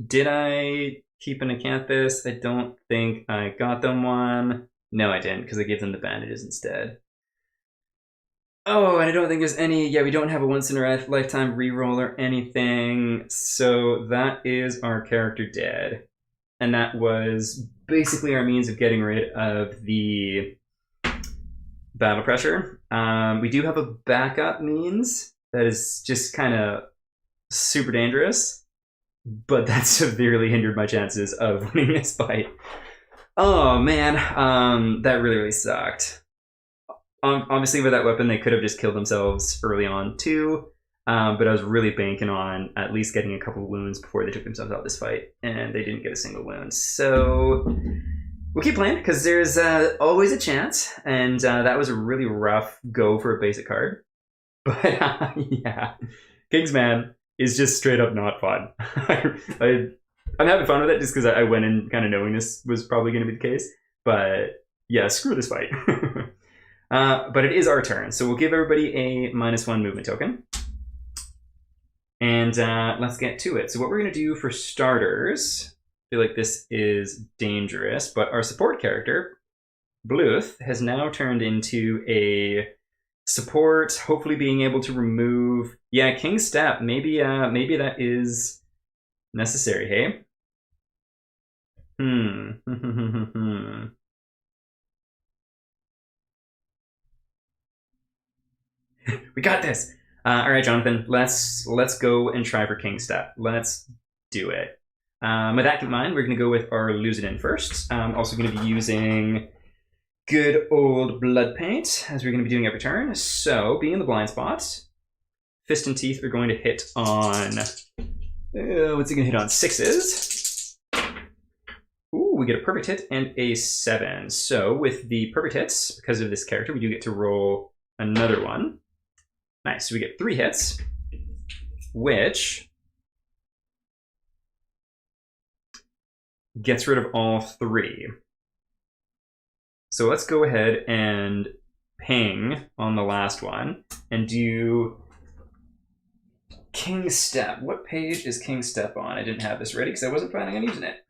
did I keep an acanthus? I don't think I got them one. No, I didn't, because I gave them the bandages instead. Oh, and I don't think there's any. Yeah, we don't have a once in a lifetime reroll or anything. So that is our character dead. And that was basically our means of getting rid of the battle pressure. We do have a backup means that is just kind of super dangerous, but that severely hindered my chances of winning this fight. Oh man, that really sucked. Obviously, with that weapon, they could have just killed themselves early on too. But I was really banking on at least getting a couple wounds before they took themselves out this fight, and they didn't get a single wound. So we'll keep playing because there's always a chance, and that was a really rough go for a basic card. But yeah, Kingsman is just straight up not fun. I'm having fun with it just because I went in kind of knowing this was probably going to be the case. But yeah, screw this fight. But it is our turn, so we'll give everybody a -1 movement token. And let's get to it. So what we're going to do for starters, I feel like this is dangerous, but our support character, Bluth, has now turned into a support, hopefully being able to remove... Yeah, King's Step. Maybe that is necessary, hey? We got this! All right, Jonathan, let's go and try for King's Step. Let's do it. With that in mind, we're going to go with our Lucidin first. I'm also going to be using good old Blood Paint, as we're going to be doing every turn. So, being in the blind spot, Fist and Teeth are going to hit on... what's it going to hit on? 6s. Ooh, we get a perfect hit and a 7. So, with the perfect hits, because of this character, we do get to roll another one. Nice, so we get 3 hits, which gets rid of all 3. So let's go ahead and ping on the last one and do King's Step. What page is King's Step on? I didn't have this ready because I wasn't planning on using it.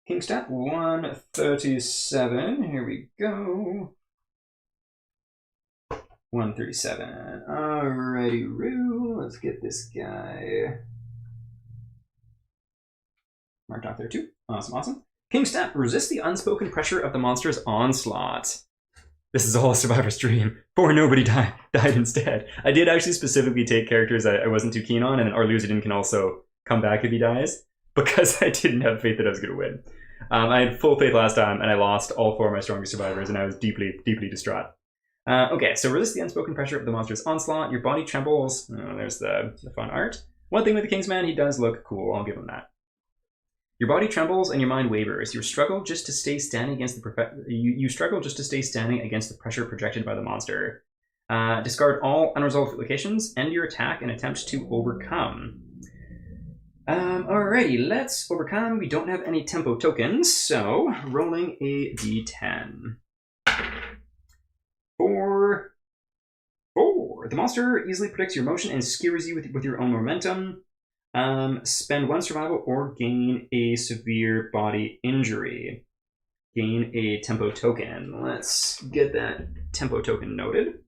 King's Step 137. Here we go. 137. Alrighty, Roo. Let's get this guy marked off there too. Awesome. King's Step. Resist the unspoken pressure of the monster's onslaught. This is all a survivor's dream. Poor nobody died instead. I did actually specifically take characters I wasn't too keen on, and our Lucidin can also come back if he dies, because I didn't have faith that I was going to win. I had full faith last time, and I lost all 4 of my strongest survivors, and I was deeply distraught. Okay, so resist the unspoken pressure of the monster's onslaught. Your body trembles. Oh, there's the fun art. One thing with the Kingsman, he does look cool. I'll give him that. Your body trembles and your mind wavers. You struggle just to stay standing against the pressure projected by the monster. Discard all unresolved locations. End your attack and attempt to overcome. Alrighty, let's overcome. We don't have any tempo tokens, so rolling a d10. 4. The monster easily predicts your motion and skewers you with your own momentum. Spend 1 survival or gain a severe body injury. Gain a tempo token. Let's get that tempo token noted.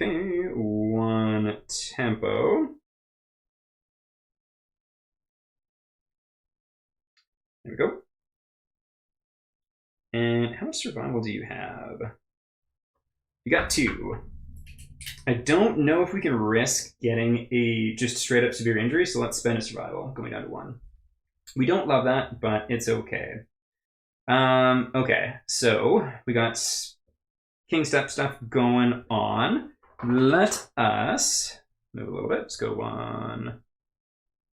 Okay, 1 tempo. There we go. And how much survival do you have? You got 2. I don't know if we can risk getting a just straight up severe injury, so let's spend a survival, going down to 1. We don't love that, but it's okay. Okay, so we got king step stuff going on. Let us move a little bit. Let's go 1.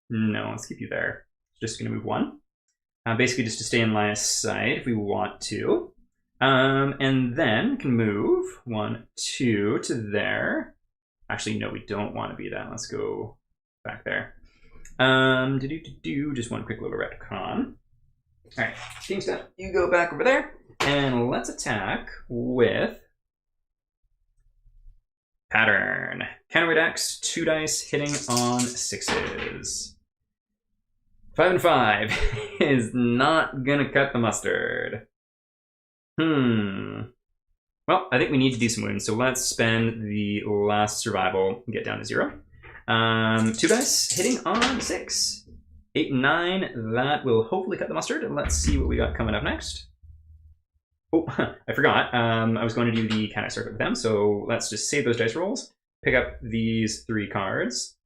No, let's keep you there. Just going to move 1. Basically just to stay in line of sight if we want to. And then we can move 1, 2 to there. Actually, no, we don't want to be that. Let's go back there. Just one quick little retcon. All right, king step, you go back over there, and let's attack with pattern. Counterweight X, 2 dice, hitting on 6s. 5 and 5 is not gonna cut the mustard. Well, I think we need to do some wounds, so let's spend the last survival and get down to 0. 2 dice, hitting on 6. 8 and 9, that will hopefully cut the mustard. And let's see what we got coming up next. Oh, I forgot. I was going to do the counter circuit with them, so let's just save those dice rolls, pick up these 3 cards,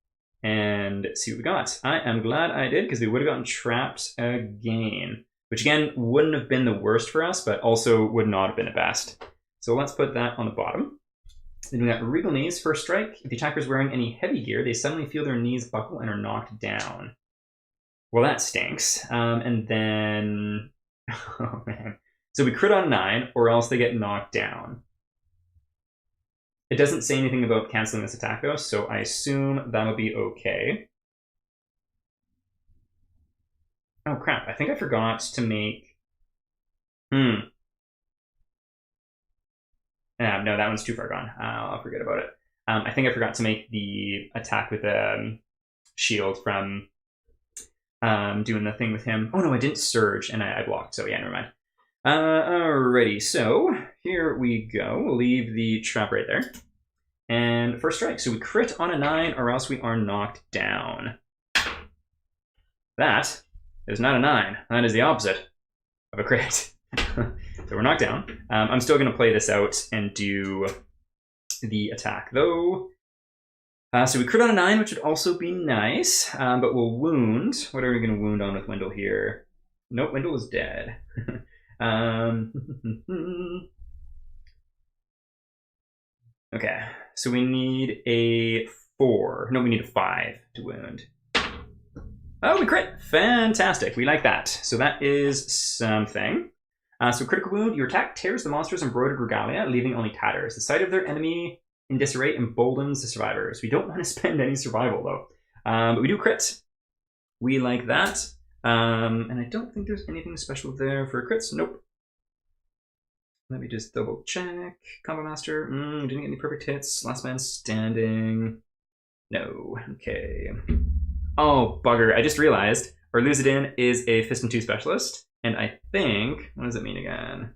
and see what we got. I am glad I did, because we would have gotten trapped again, which again wouldn't have been the worst for us, but also would not have been the best. So let's put that on the bottom. Then we got Regal Knees, first strike. If the attacker is wearing any heavy gear, they suddenly feel their knees buckle and are knocked down. Well, that stinks. And then, oh man. So we crit on 9, or else they get knocked down. It doesn't say anything about canceling this attack though, so I assume that'll be okay. Oh crap, I think I forgot to make, no, that one's too far gone. I'll forget about it. I think I forgot to make the attack with the shield from doing the thing with him. Oh no, I didn't surge, and I blocked, so yeah, never mind. Alrighty, so here we go. We'll leave the trap right there. And first strike, so we crit on a 9, or else we are knocked down. That is not a 9. That is the opposite of a crit. So we're knocked down. I'm still going to play this out and do the attack, though. So we crit on a 9, which would also be nice, but we'll wound. What are we going to wound on with Wendell here? Nope, Wendell is dead. Okay, so we need a 4. No, we need a 5 to wound. Oh, we crit! Fantastic, we like that. So that is something. So critical wound, your attack tears the monster's embroidered regalia, leaving only tatters. The sight of their enemy in disarray emboldens the survivors. We don't want to spend any survival though. But we do crit. We like that. And I don't think there's anything special there for crits. Nope. Let me just double check. Combo Master. Didn't get any perfect hits. Last man standing. No. Okay. Oh, bugger. I just realized our Lucidin is a Fist and 2 specialist. And I think, what does it mean again?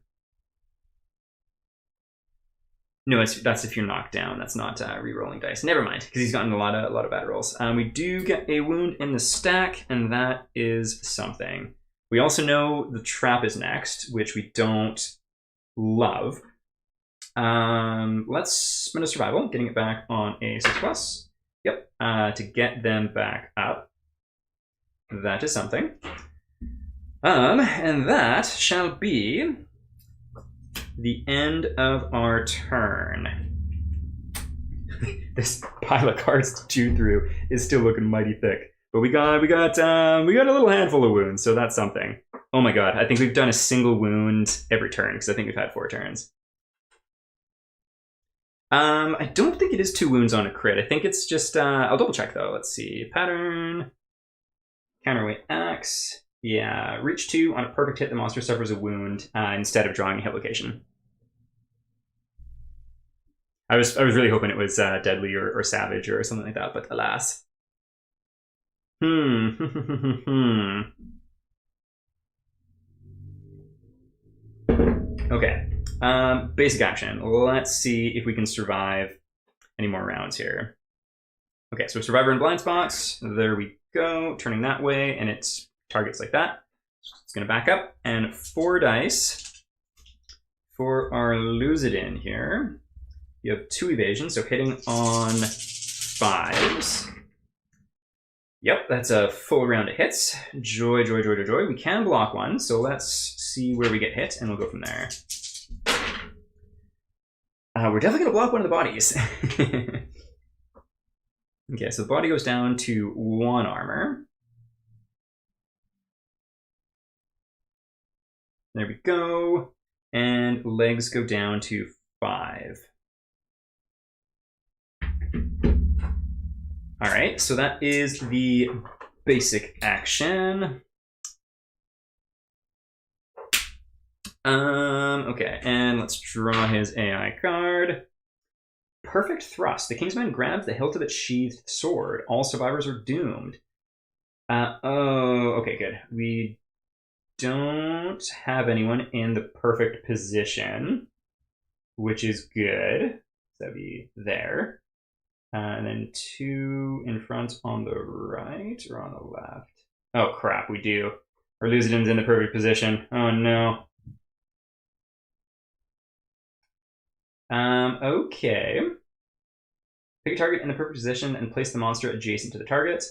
No, that's if you're knocked down. That's not re-rolling dice. Never mind, because he's gotten a lot of bad rolls. We do get a wound in the stack, and that is something. We also know the trap is next, which we don't love. Let's spend a survival, getting it back on a 6+. Yep, to get them back up. That is something. And that shall be the end of our turn. This pile of cards to chew through is still looking mighty thick, but we got a little handful of wounds, so that's something. Oh my god, I think we've done a single wound every turn because I think we've had 4 turns. I don't think it is 2 wounds on a crit. I think it's just I'll double check though. Let's see, pattern, counterweight X. Yeah, reach 2 on a perfect hit, the monster suffers a wound instead of drawing a hit location. I was really hoping it was deadly or savage or something like that, but alas. Okay. Basic action. Let's see if we can survive any more rounds here. Okay, so Survivor in blind spots. There we go. Turning that way, and it's targets like that. It's going to back up, and 4 dice for our Lucidin here. You have 2 evasions, so hitting on 5s. Yep, that's a full round of hits. Joy, joy, joy, joy, joy. We can block one, so let's see where we get hit, and we'll go from there. We're definitely going to block one of the bodies. Okay, so the body goes down to 1 armor. There we go. And legs go down to 5. All right, so that is the basic action. Okay, and let's draw his AI card. Perfect thrust. The Kingsman grabs the hilt of its sheathed sword. All survivors are doomed. Oh, okay, good. We don't have anyone in the perfect position, which is good. That'd be there. And then 2 in front on the right or on the left. Oh, crap, we do. Our Lucidum's in the perfect position. Oh, no. Okay. Pick a target in the perfect position and place the monster adjacent to the target.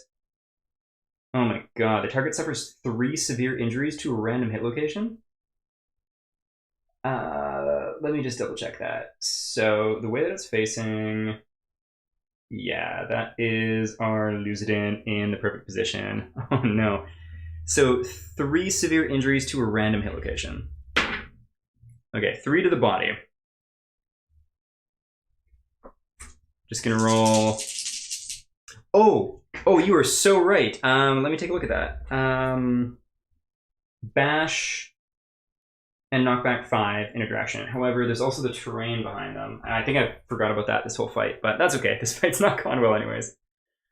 Oh my god, the target suffers 3 severe injuries to a random hit location? Let me just double check that. So, the way that it's facing... Yeah, that is our Lucidum in the perfect position. Oh no. So, 3 severe injuries to a random hit location. Okay, 3 to the body. Just gonna roll. Oh, you are so right. Let me take a look at that. Bash and knockback 5 in a direction. However, there's also the terrain behind them. I think I forgot about that this whole fight, but that's okay. This fight's not gone well anyways.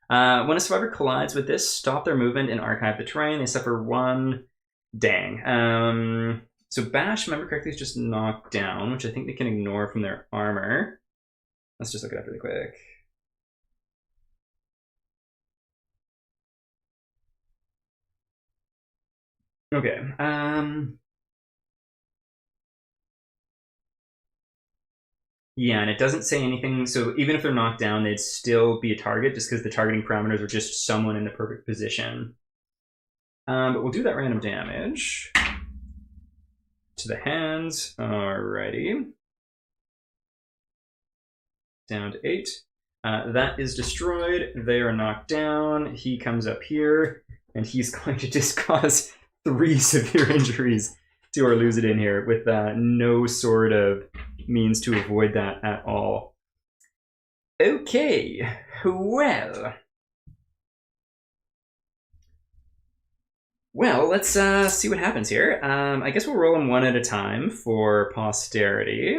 When a survivor collides with this, stop their movement and archive the terrain. They suffer 1 dang. So Bash, remember correctly, is just knocked down, which I think they can ignore from their armor. Let's just look it up really quick. Okay. Yeah, and it doesn't say anything. So even if they're knocked down, they'd still be a target just because the targeting parameters are just someone in the perfect position. But we'll do that random damage to the hands. Alrighty. Down to 8. That is destroyed. They are knocked down. He comes up here, and he's going to just cause 3 severe injuries to our Lucidum here with no sort of means to avoid that at all. Okay, well. Well, let's see what happens here. I guess we'll roll them one at a time for posterity.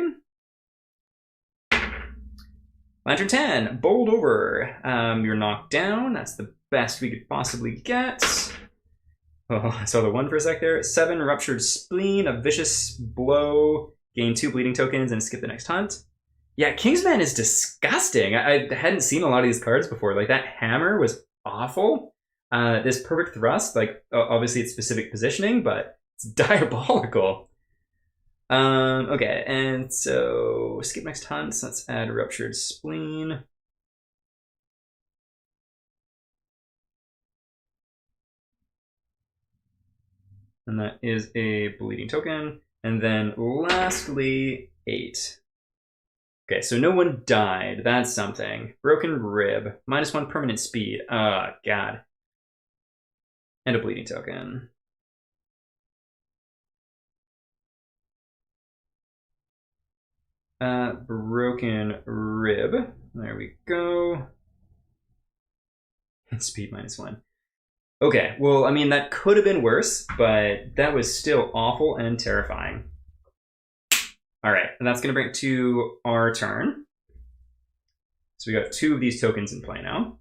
Lantern 10, bowled over. You're knocked down. That's the best we could possibly get. Oh, I saw the 1 for a sec there. 7, ruptured spleen, a vicious blow. Gain 2 bleeding tokens and skip the next hunt. Yeah, Kingsman is disgusting. I hadn't seen a lot of these cards before. Like, that hammer was awful. This perfect thrust, like, obviously it's specific positioning, but it's diabolical. Okay, and so skip next hunt. So let's add ruptured spleen. And that is a bleeding token. And then lastly, 8. Okay, so no one died. That's something. Broken rib. -1 permanent speed. Oh, God. And a bleeding token. Broken rib. There we go. And speed -1. Okay, well, I mean, that could have been worse, but that was still awful and terrifying. All right, and that's going to bring it to our turn. So we got 2 of these tokens in play now.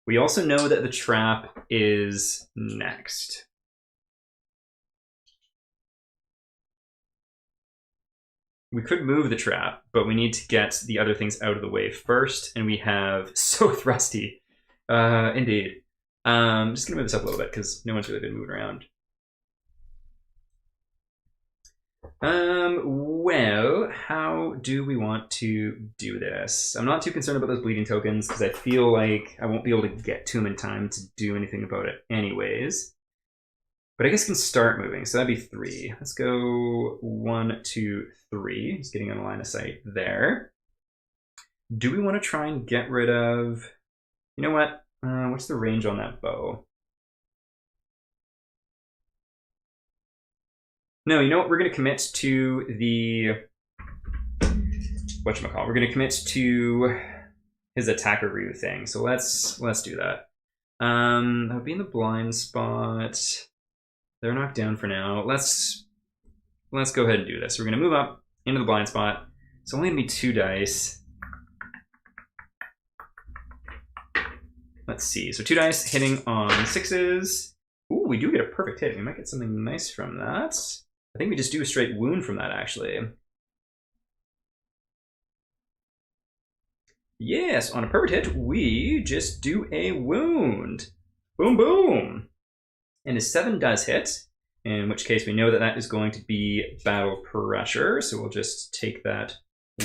We also know that the trap is next. We could move the trap, but we need to get the other things out of the way first, and we have so thrusty. Indeed. I'm just gonna move this up a little bit because no one's really been moving around. Well, how do we want to do this? I'm not too concerned about those bleeding tokens because I feel like I won't be able to get to them in time to do anything about it anyways. But I guess I can start moving, so that'd be 3. Let's go 1, 2, 3. Just getting on a line of sight there. Do we want to try and get rid of... You know what? What's the range on that bow? No, you know what? We're going to commit to the... Whatchamacallit? We're going to commit to his attackaroo thing. So let's do that. That would be in the blind spot. They're knocked down for now. Let's go ahead and do this. We're going to move up into the blind spot. It's only going to be 2 dice. Let's see. So 2 dice hitting on 6s. Ooh, we do get a perfect hit. We might get something nice from that. I think we just do a straight wound from that, actually. Yes, on a perfect hit, we just do a wound. Boom, boom. And a 7 does hit, in which case we know that that is going to be battle pressure. So we'll just take that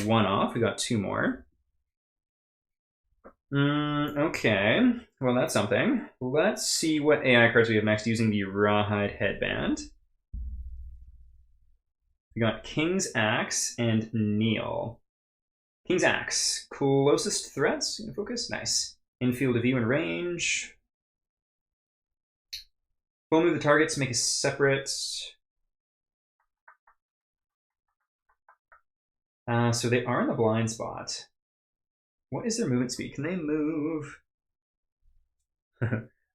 1 off. We got 2 more. Okay, well that's something. Let's see what AI cards we have next using the Rawhide Headband. We got King's Axe and Kneel. King's Axe, closest threats, in focus, nice. In field of view and range. We'll move the targets, make a separate. So they are in the blind spot. What is their movement speed? Can they move? They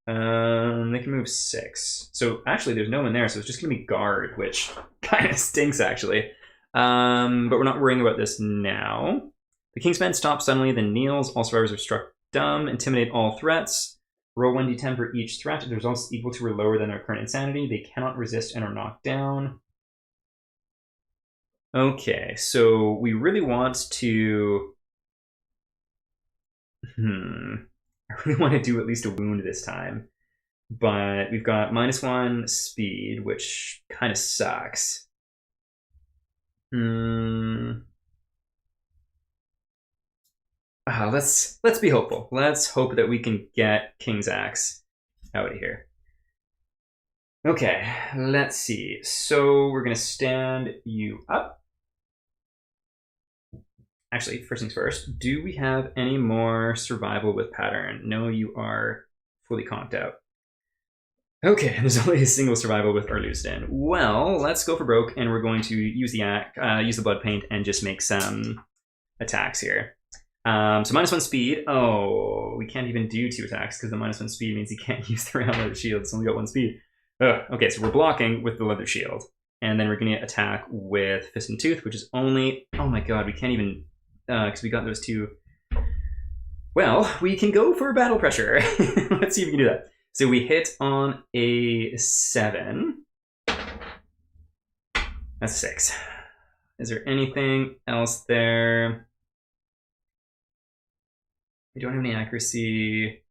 can move 6. So actually there's no one there, so it's just gonna be guard, which kind of stinks actually. But we're not worrying about this now. The Kingsman stops suddenly, then kneels. All survivors are struck dumb. Intimidate all threats. Roll 1d10 for each threat. If the results equal to or lower than their current insanity, they cannot resist and are knocked down. Okay, so we really want to... I really want to do at least a wound this time. But we've got -1 speed, which kind of sucks. Let's be hopeful. Let's hope that we can get King's Axe out of here. Okay, let's see. So we're gonna stand you up. Actually, first things first, do we have any more survival with pattern? No, you are fully conked out. Okay, there's only a single survival with Arlustin. Well, let's go for broke, and we're going to use the blood paint and just make some attacks here. So -1 speed. Oh, we can't even do 2 attacks because the -1 speed means he can't use the round leather shield. It's only got 1 speed. Ugh. Okay, so we're blocking with the leather shield, and then we're going to attack with Fist and Tooth, which is only. Oh my god, we can't even because we got those 2. Well, we can go for battle pressure. Let's see if we can do that. So we hit on a 7. That's 6. Is there anything else there? We don't have any accuracy.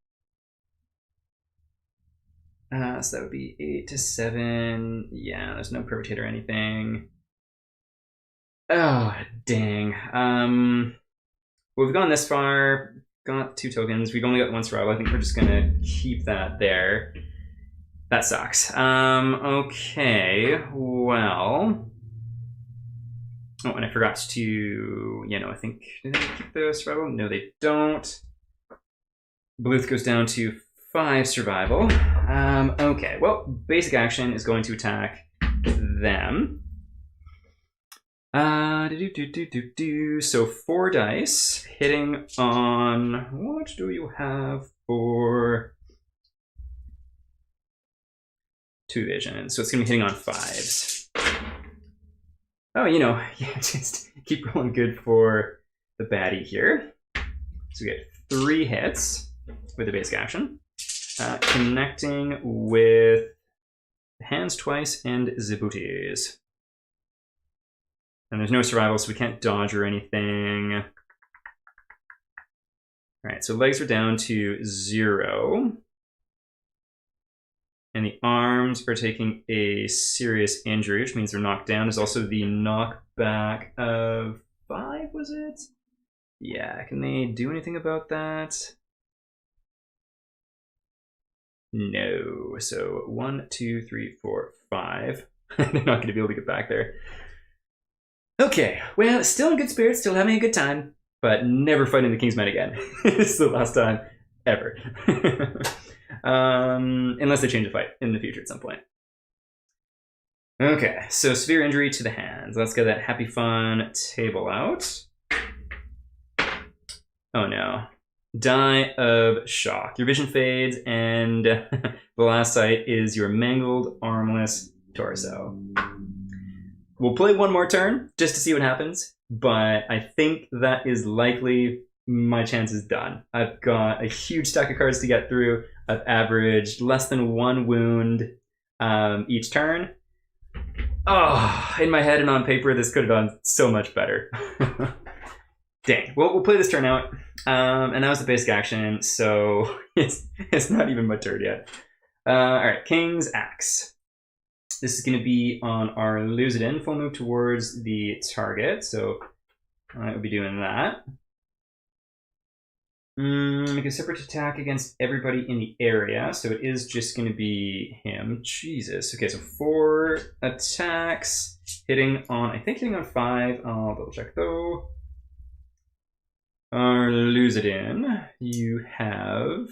So that would be 8 to 7. Yeah, there's no perfect hit or anything. Oh, dang. Well, we've gone this far. Got 2 tokens. We've only got 1 survival. I think we're just gonna keep that there. That sucks. Okay. Well. Oh, and I forgot to. Yeah, no, I think. Did they keep the survival? No, they don't. Bluth goes down to 5 survival. Okay. Well, basic action is going to attack them. So 4 dice hitting on. What do you have for 2 vision? So it's gonna be hitting on 5s. Oh, you know, yeah, just keep rolling good for the baddie here. So we get 3 hits with the basic action, connecting with hands twice and the booties. And there's no survival, so we can't dodge or anything. All right, so legs are down to 0. And the arms are taking a serious injury, which means they're knocked down. There's also the knockback of 5, was it? Yeah, can they do anything about that? No. So 1, 2, 3, 4, 5. They're not going to be able to get back there. Okay, well, still in good spirits, still having a good time, but never fighting the Kingsmen again. This is the last time ever. Unless they change the fight in the future at some point. Okay, so severe injury to the hands. Let's get that happy fun table out. Oh no. Die of shock. Your vision fades, and the last sight is your mangled, armless torso. We'll play one more turn just to see what happens, but I think that is likely my chance is done. I've got a huge stack of cards to get through. I've averaged less than 1 wound each turn. Oh, in my head and on paper, this could have gone so much better. Dang. Well, we'll play this turn out. And that was the basic action, so it's not even my turn yet. Alright, King's Axe. This is going to be on our lose it in, full move towards the target, so I will be doing that. Make a separate attack against everybody in the area, so it is just going to be him. Jesus. Okay, so 4 attacks, hitting on, I think hitting on 5. I'll double check though. Lose it in. You have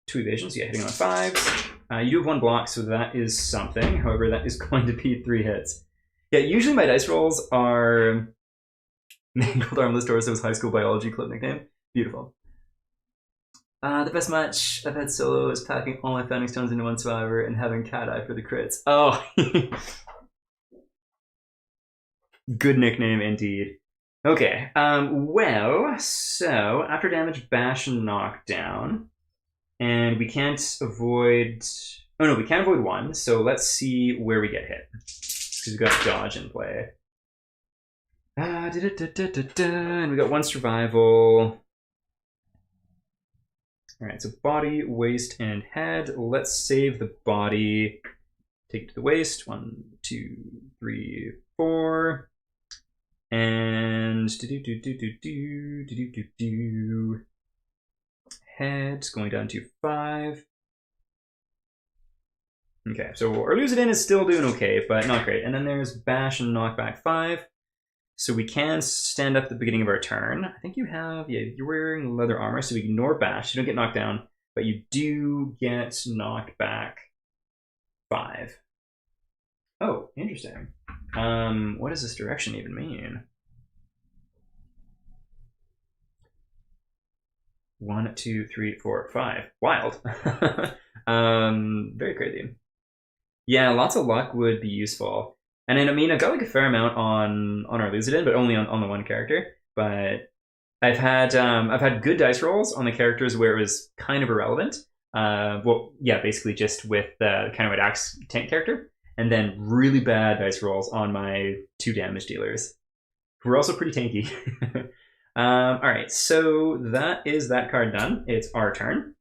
2 evasions, yeah, hitting on 5. You do have 1 block, so that is something. However, that is going to be 3 hits. Yeah, usually my dice rolls are Mangled Armless Torso's high school biology club nickname. Beautiful. The best match I've had solo is packing all my founding stones into 1 survivor and having cat eye for the crits. Oh, good nickname indeed. Okay, well, so after damage, bash and knockdown, and we can't avoid. Oh no, we can avoid 1. So let's see where we get hit because we've got dodge in play. And we got 1 survival. All right, so body, waist, and head. Let's save the body. Take it to the waist. 1, 2, 3, 4. And head's going down to 5. Okay, so our lose it in is still doing okay, but not great. And then there's bash and knockback 5. So we can stand up at the beginning of our turn. I think you have, yeah, you're wearing leather armor, so we ignore bash. You don't get knocked down, but you do get knocked back 5. Oh, interesting. What does this direction even mean? 1, 2, 3, 4, 5. Wild. Very crazy. Yeah, lots of luck would be useful. And then, I mean, I've got like a fair amount on our lose it in, but only on the 1 character. But I've had good dice rolls on the characters where it was kind of irrelevant. Well, yeah, basically just with the kind of an axe tank character. And then really bad dice rolls on my 2 damage dealers, who are also pretty tanky. All right, so that is that card done. It's our turn.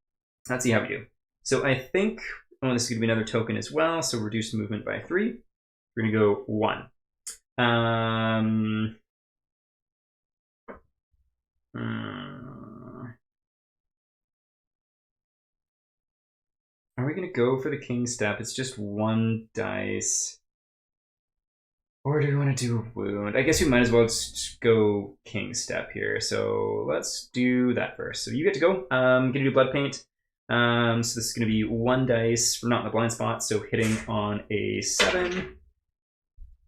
Let's see how we do. So I think, oh, this is going to be another token as well. So reduce movement by 3. We're going to go 1. Are we going to go for the king step? It's just 1 dice. Or do we want to do a wound? I guess we might as well just go king step here. So let's do that first. So you get to go. I'm going to do blood paint. So this is going to be 1 dice, not in the blind spot. So hitting on a 7.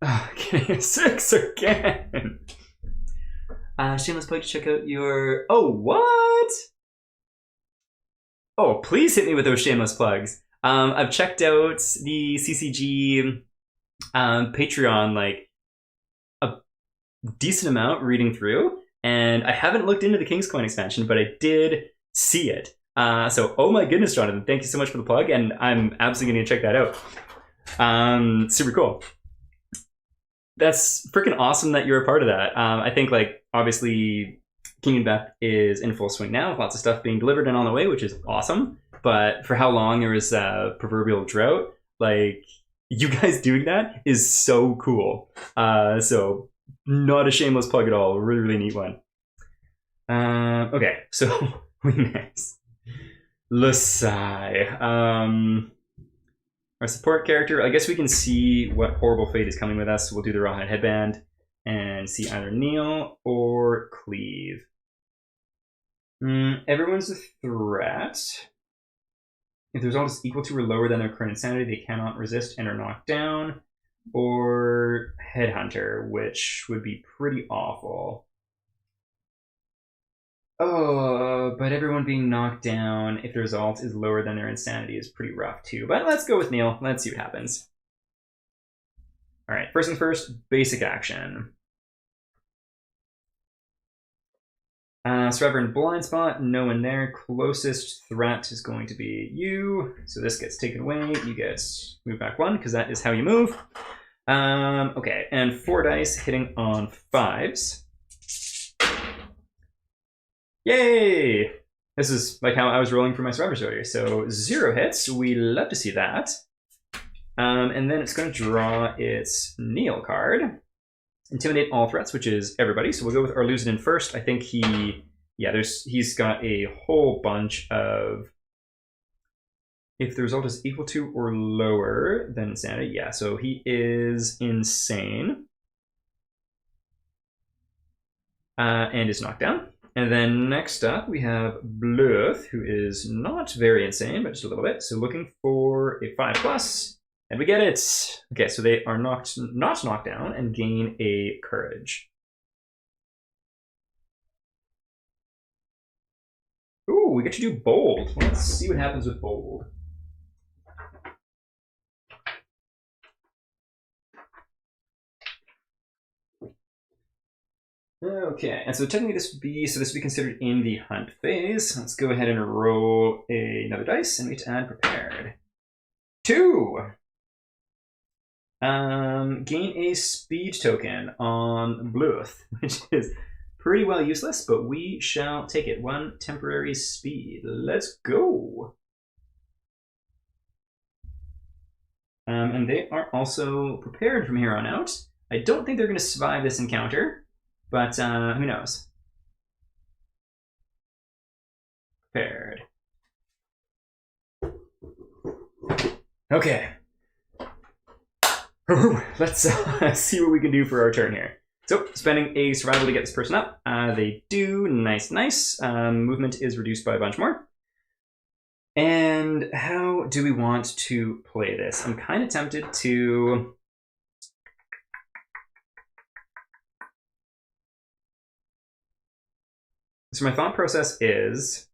Oh, getting a 6 again. Shameless plug to check out your... Oh, what? Oh, please hit me with those shameless plugs. I've checked out the CCG Patreon like a decent amount reading through, and I haven't looked into the King's Coin expansion, but I did see it. So, oh my goodness, Jonathan, thank you so much for the plug, and I'm absolutely going to check that out. Super cool. That's freaking awesome that you're a part of that. I think, like, obviously King and Beth is in full swing now, with lots of stuff being delivered and on the way, which is awesome. But for how long there was a proverbial drought, like, you guys doing that is so cool. So not a shameless plug at all. Really, really neat one. Okay, so we next. Lusai. Our support character, I guess we can see what horrible fate is coming with us. We'll do the Rawhide Headband and see either kneel or cleave. Everyone's a threat. If the result is equal to or lower than their current insanity, they cannot resist and are knocked down. Or Headhunter, which would be pretty awful. Oh, but everyone being knocked down if the result is lower than their insanity is pretty rough too. But let's go with Neil. Let's see what happens. All right, first things first, basic action. Survivor in blind spot, no one there. Closest threat is going to be you. So this gets taken away. You get moved back 1 because that is how you move. Okay, and 4 dice hitting on 5s. Yay! This is like how I was rolling for my Survivor earlier. So 0 hits. We love to see that. And then it's going to draw its Kneel card. Intimidate all threats, which is everybody. So we'll go with Arluzidin first. I think he's got a whole bunch of, if the result is equal to or lower than insanity. Yeah, so he is insane. And is knocked down. And then next up we have Bluth, who is not very insane, but just a little bit. So looking for a 5+. And we get it. Okay, so they are not knocked down and gain a courage. Ooh, we get to do bold. Let's see what happens with bold. Okay, and so technically this would be considered in the hunt phase. Let's go ahead and roll another dice, and we get to add prepared. 2. Gain a speed token on Bluth, which is pretty well useless, but we shall take it. 1 temporary speed. Let's go. And they are also prepared from here on out. I don't think they're going to survive this encounter, but who knows? Prepared. Okay. Let's see what we can do for our turn here. So, spending a survival to get this person up. They do. Nice, nice. Movement is reduced by a bunch more. And how do we want to play this? I'm kind of tempted to... So my thought process is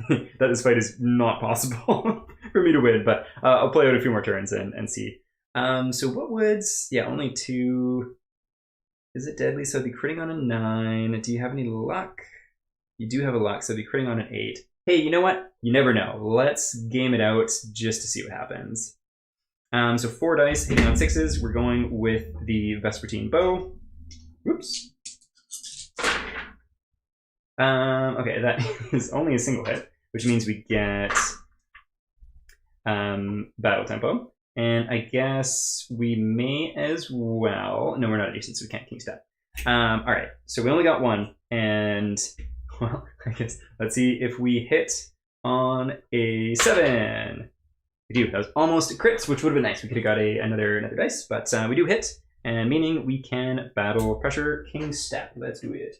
that this fight is not possible for me to win, but I'll play out a few more turns and see. So what would... Yeah, only 2... Is it deadly? So it'd be critting on a 9. Do you have any luck? You do have a luck, so it'd be critting on an 8. Hey, you know what? You never know. Let's game it out just to see what happens. So 4 dice hitting on 6s. We're going with the Vespertine Bow. Oops. Okay, that is only a single hit, which means we get battle tempo. And I guess we may as well... No, we're not adjacent, so we can't King Step. All right, so we only got 1. And, well, I guess let's see if we hit on a 7. We do. That was almost a crit, which would have been nice. We could have got another dice, but we do hit, and meaning we can battle pressure King Step. Let's do it.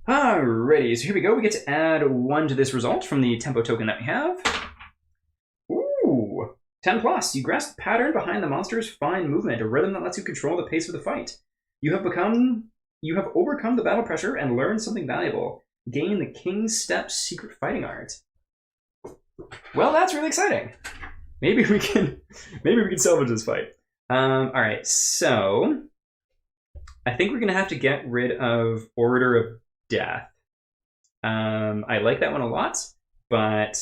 Alrighty, so here we go. We get to add 1 to this result from the tempo token that we have. Ooh, 10+. You grasp the pattern behind the monster's fine movement, a rhythm that lets you control the pace of the fight. You have overcome the battle pressure and learned something valuable. Gain the King's Step secret fighting art. Well, that's really exciting. Maybe we can salvage this fight. Alright, so I think we're gonna have to get rid of Order of Death. I like that one a lot, but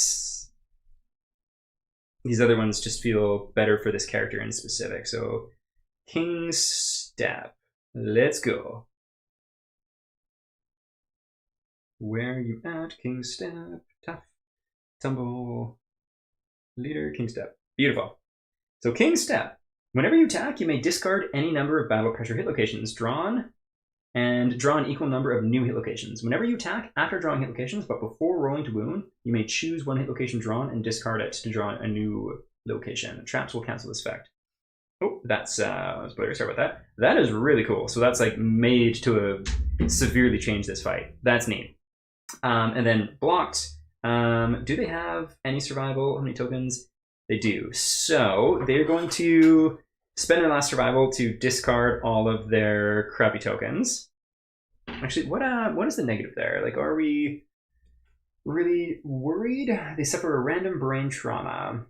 these other ones just feel better for this character in specific. So King's Step. Let's go. Where are you at? King step, tough, tumble, leader, king step. Beautiful. So king step. Whenever you attack, you may discard any number of battle pressure hit locations drawn and draw an equal number of new hit locations. Whenever you attack after drawing hit locations, but before rolling to wound, you may choose one hit location drawn and discard it to draw a new location. Traps will cancel this effect. Oh, that's spoiler. Sorry about that. That is really cool. So that's like made to severely change this fight. That's neat. And then blocked. Do they have any survival? How many tokens? They do. So they're going to spend their last survival to discard all of their crappy tokens. Actually, what is the negative there? Like, are we really worried? They suffer a random brain trauma.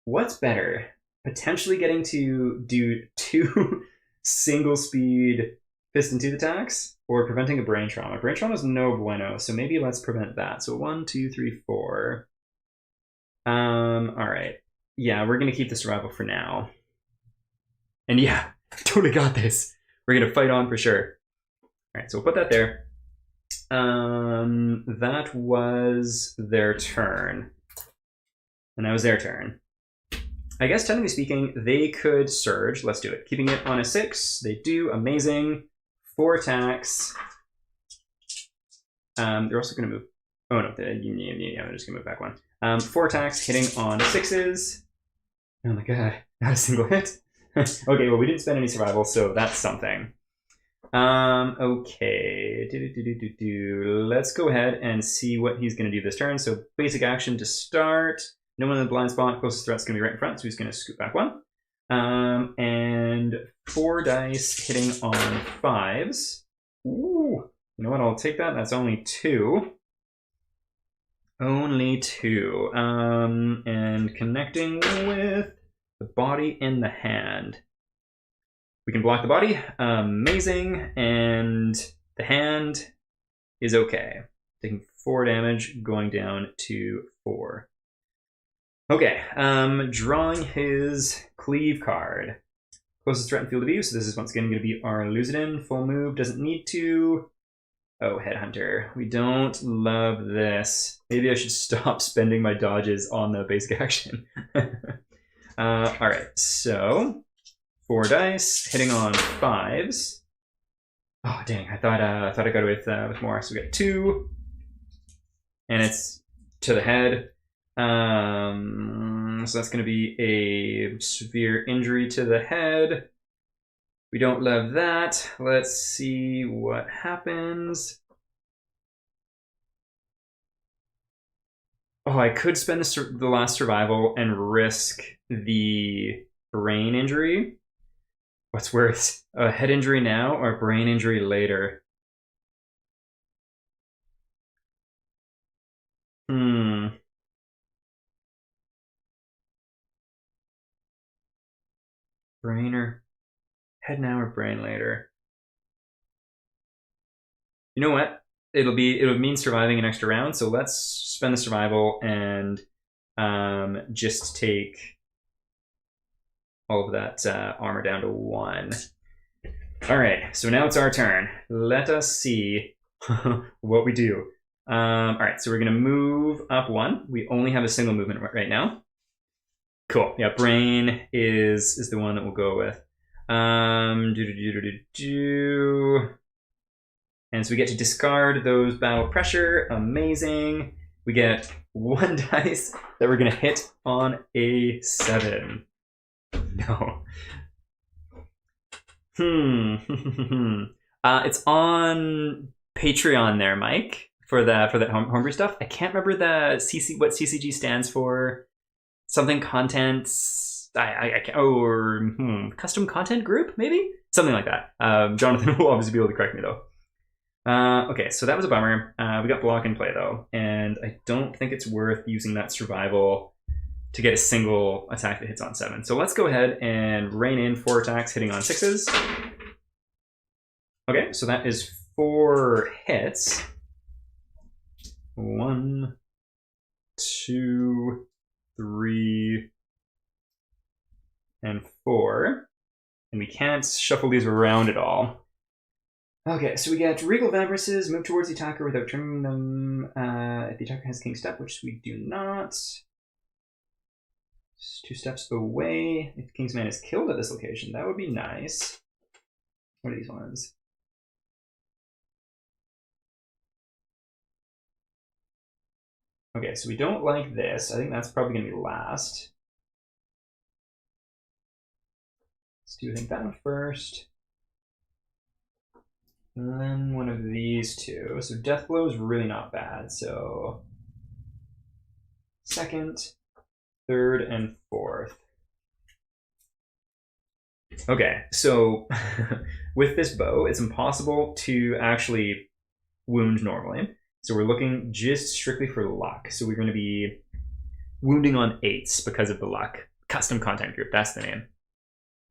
What's better? Potentially getting to do 2 single speed piston tooth attacks or preventing a brain trauma? Brain trauma is no bueno, so maybe let's prevent that. So 1, 2, 3, 4. All right. Yeah, we're gonna keep the survival for now. And yeah, totally got this. We're gonna fight on for sure. All right, so we'll put that there. That was their turn, and that was their turn. I guess technically speaking, they could surge. Let's do it. Keeping it on a 6. They do. Amazing. 4 attacks. They're also going to move. Oh, no. They're just going to move back 1. 4 attacks hitting on 6s. Oh my god. Not a single hit. Okay, well, we didn't spend any survival, so that's something. Okay. Let's go ahead and see what he's going to do this turn. So basic action to start. No one in the blind spot. Closest threat's going to be right in front, so he's going to scoot back 1. And 4 dice hitting on 5s. Ooh. You know what? I'll take that. That's only 2. Only 2. And connecting with the body and the hand. We can block the body. Amazing. And the hand is okay. Taking 4 damage, going down to 4. Okay, drawing his cleave card. Closest threat in field of view, so this is once again going to be our Lucidin. Full move, doesn't need to. Oh, Headhunter. We don't love this. Maybe I should stop spending my dodges on the basic action. Alright, so 4 dice, hitting on 5s. Oh, dang, I thought I got it with more. So we got 2. And it's to the head. So that's going to be a severe injury to the head. We don't love that. Let's see what happens. Oh, I could spend the last survival and risk the brain injury. What's worse, a head injury now or a brain injury later? Brain or head now or brain later? You know what? It would mean surviving an extra round, so let's spend the survival and just take all of that armor down to 1. All right, so now it's our turn. Let us see what we do. All right, so we're gonna move up 1. We only have a single movement right now. Cool. Yeah, brain is the one that we'll go with. And so we get to discard those battle pressure. Amazing. We get 1 dice that we're gonna hit on a 7. No. It's on Patreon there, Mike, for that homebrew stuff. I can't remember what CCG stands for. Something content. I can't. Or custom content group, maybe something like that. Jonathan will obviously be able to correct me though. Okay, so that was a bummer. We got block in play though, and I don't think it's worth using that survival to get a single attack that hits on 7. So let's go ahead and rain in 4 attacks hitting on 6s. Okay, so that is 4 hits. 1, 2, 3, and 4. And we can't shuffle these around at all. Okay, so we get Regal Vambraces, move towards the attacker without turning them if the attacker has King Step, which we do not. Just 2 steps away. If King's Man is killed at this location, that would be nice. What are these ones? Okay, so we don't like this. I think that's probably going to be last. Let's do, I think, that one first. And then one of these two. So Death Blow is really not bad. So 2nd, 3rd, and 4th. Okay, so with this bow, it's impossible to actually wound normally. So we're looking just strictly for luck. So we're going to be wounding on 8s because of the luck. Custom content group, that's the name.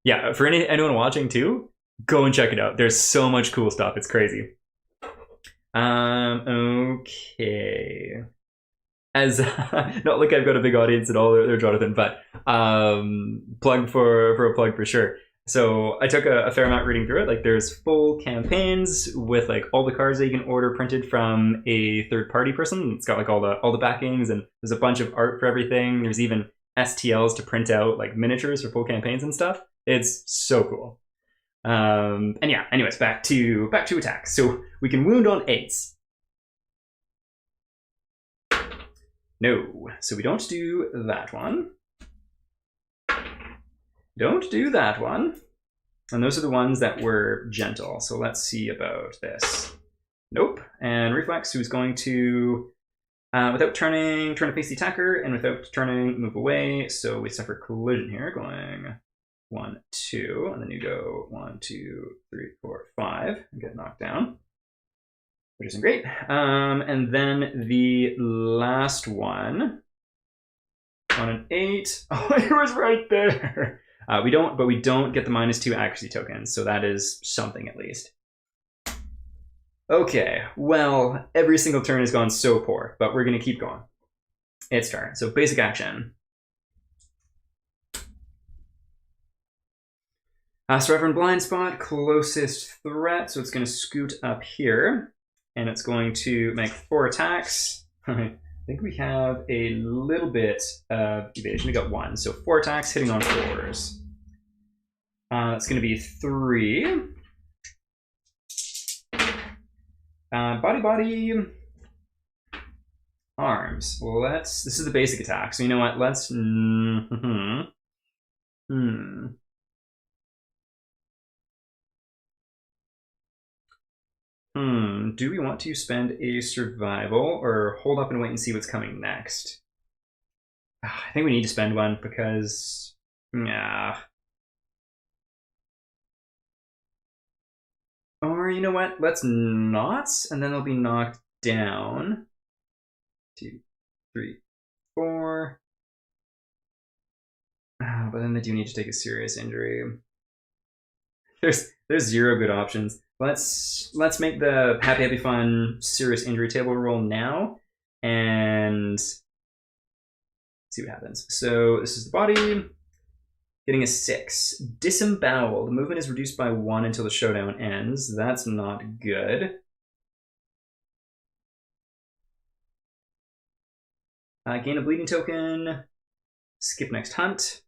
Yeah, for anyone watching too, go and check it out. There's so much cool stuff. It's crazy. Okay. As not like I've got a big audience at all there, Jonathan, but plug for a plug for sure. So I took a fair amount reading through it. Like there's full campaigns with like all the cards that you can order printed from a third-party person. It's got like all the backings, and there's a bunch of art for everything. There's even STLs to print out like miniatures for full campaigns and stuff. It's so cool. And yeah, anyways, back to attack. So we can wound on 8s. No, so we don't do that one. Don't do that one. And those are the ones that were gentle. So let's see about this. Nope. And Reflex, who's going to, without turning, turn to face the attacker, and without turning, move away. So we suffer collision here, going 1, 2, and then you go 1, 2, 3, 4, 5, and get knocked down, which isn't great. And then the last one on an 8. Oh, it was right there. We don't get the -2 accuracy tokens, so that is something at least. Okay, well, every single turn has gone so poor, but we're gonna keep going. It's turn. So basic action. So Reverend Blind Spot, closest threat, so it's gonna scoot up here, and it's going to make 4 attacks. I think we have a little bit of evasion. We got 1, so 4 attacks hitting on 4s. It's going to be 3. Body, arms. This is the basic attack. So you know what? Let's. Do we want to spend a survival or hold up and wait and see what's coming next? I think we need to spend one because, yeah. Or you know what? Let's not, and then they'll be knocked down. 2, 3, 4. But then they do need to take a serious injury. There's 0 good options. Let's make the happy fun serious injury table roll now and see what happens. So this is the body, getting a 6. Disemboweled. Movement is reduced by 1 until the showdown ends. That's not good. Gain a bleeding token. Skip next hunt.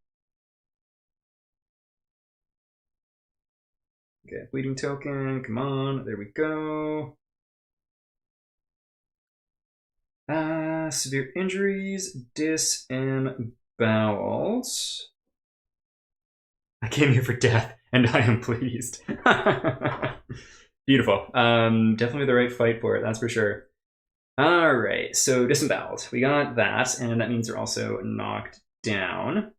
Okay, bleeding token, come on, there we go. Severe injuries, disemboweled. I came here for death, and I am pleased. Beautiful. Definitely the right fight for it, that's for sure. All right, so disemboweled. We got that, and that means they're also knocked down.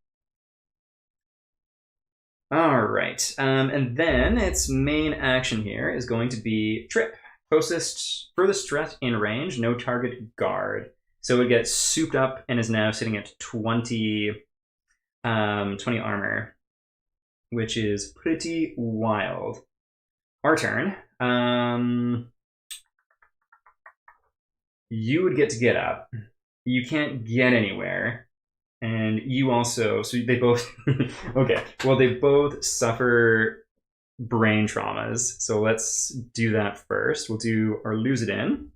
All right, and then its main action here is going to be trip. Furthest threat in range, no target guard. So it gets souped up and is now sitting at 20 armor, which is pretty wild. Our turn. You would get up. You can't get anywhere. And you also, so they both, okay, well, they both suffer brain traumas. So let's do that first. We'll do our lose it in.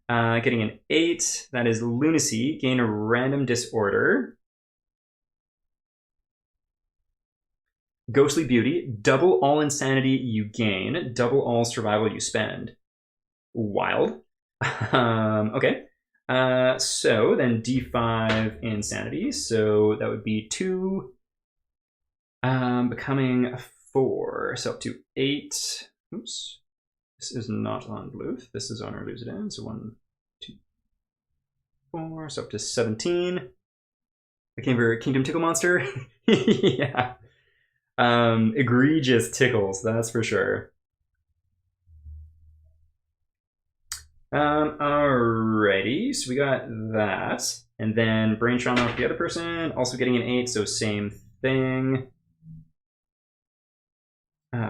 Getting an 8. That is lunacy. Gain a random disorder. Ghostly beauty. Double all insanity you gain. Double all survival you spend. Wild. Okay. So then D5 insanity. So that would be 2. Becoming 4. So up to 8. Oops. This is not on Bluth. This is on our lose it in. So 1, 2, 4. So up to 17. Became a Kingdom Tickle monster. Yeah. Egregious tickles, that's for sure. Alrighty, so we got that. And then brain trauma for the other person, also getting an 8, so same thing.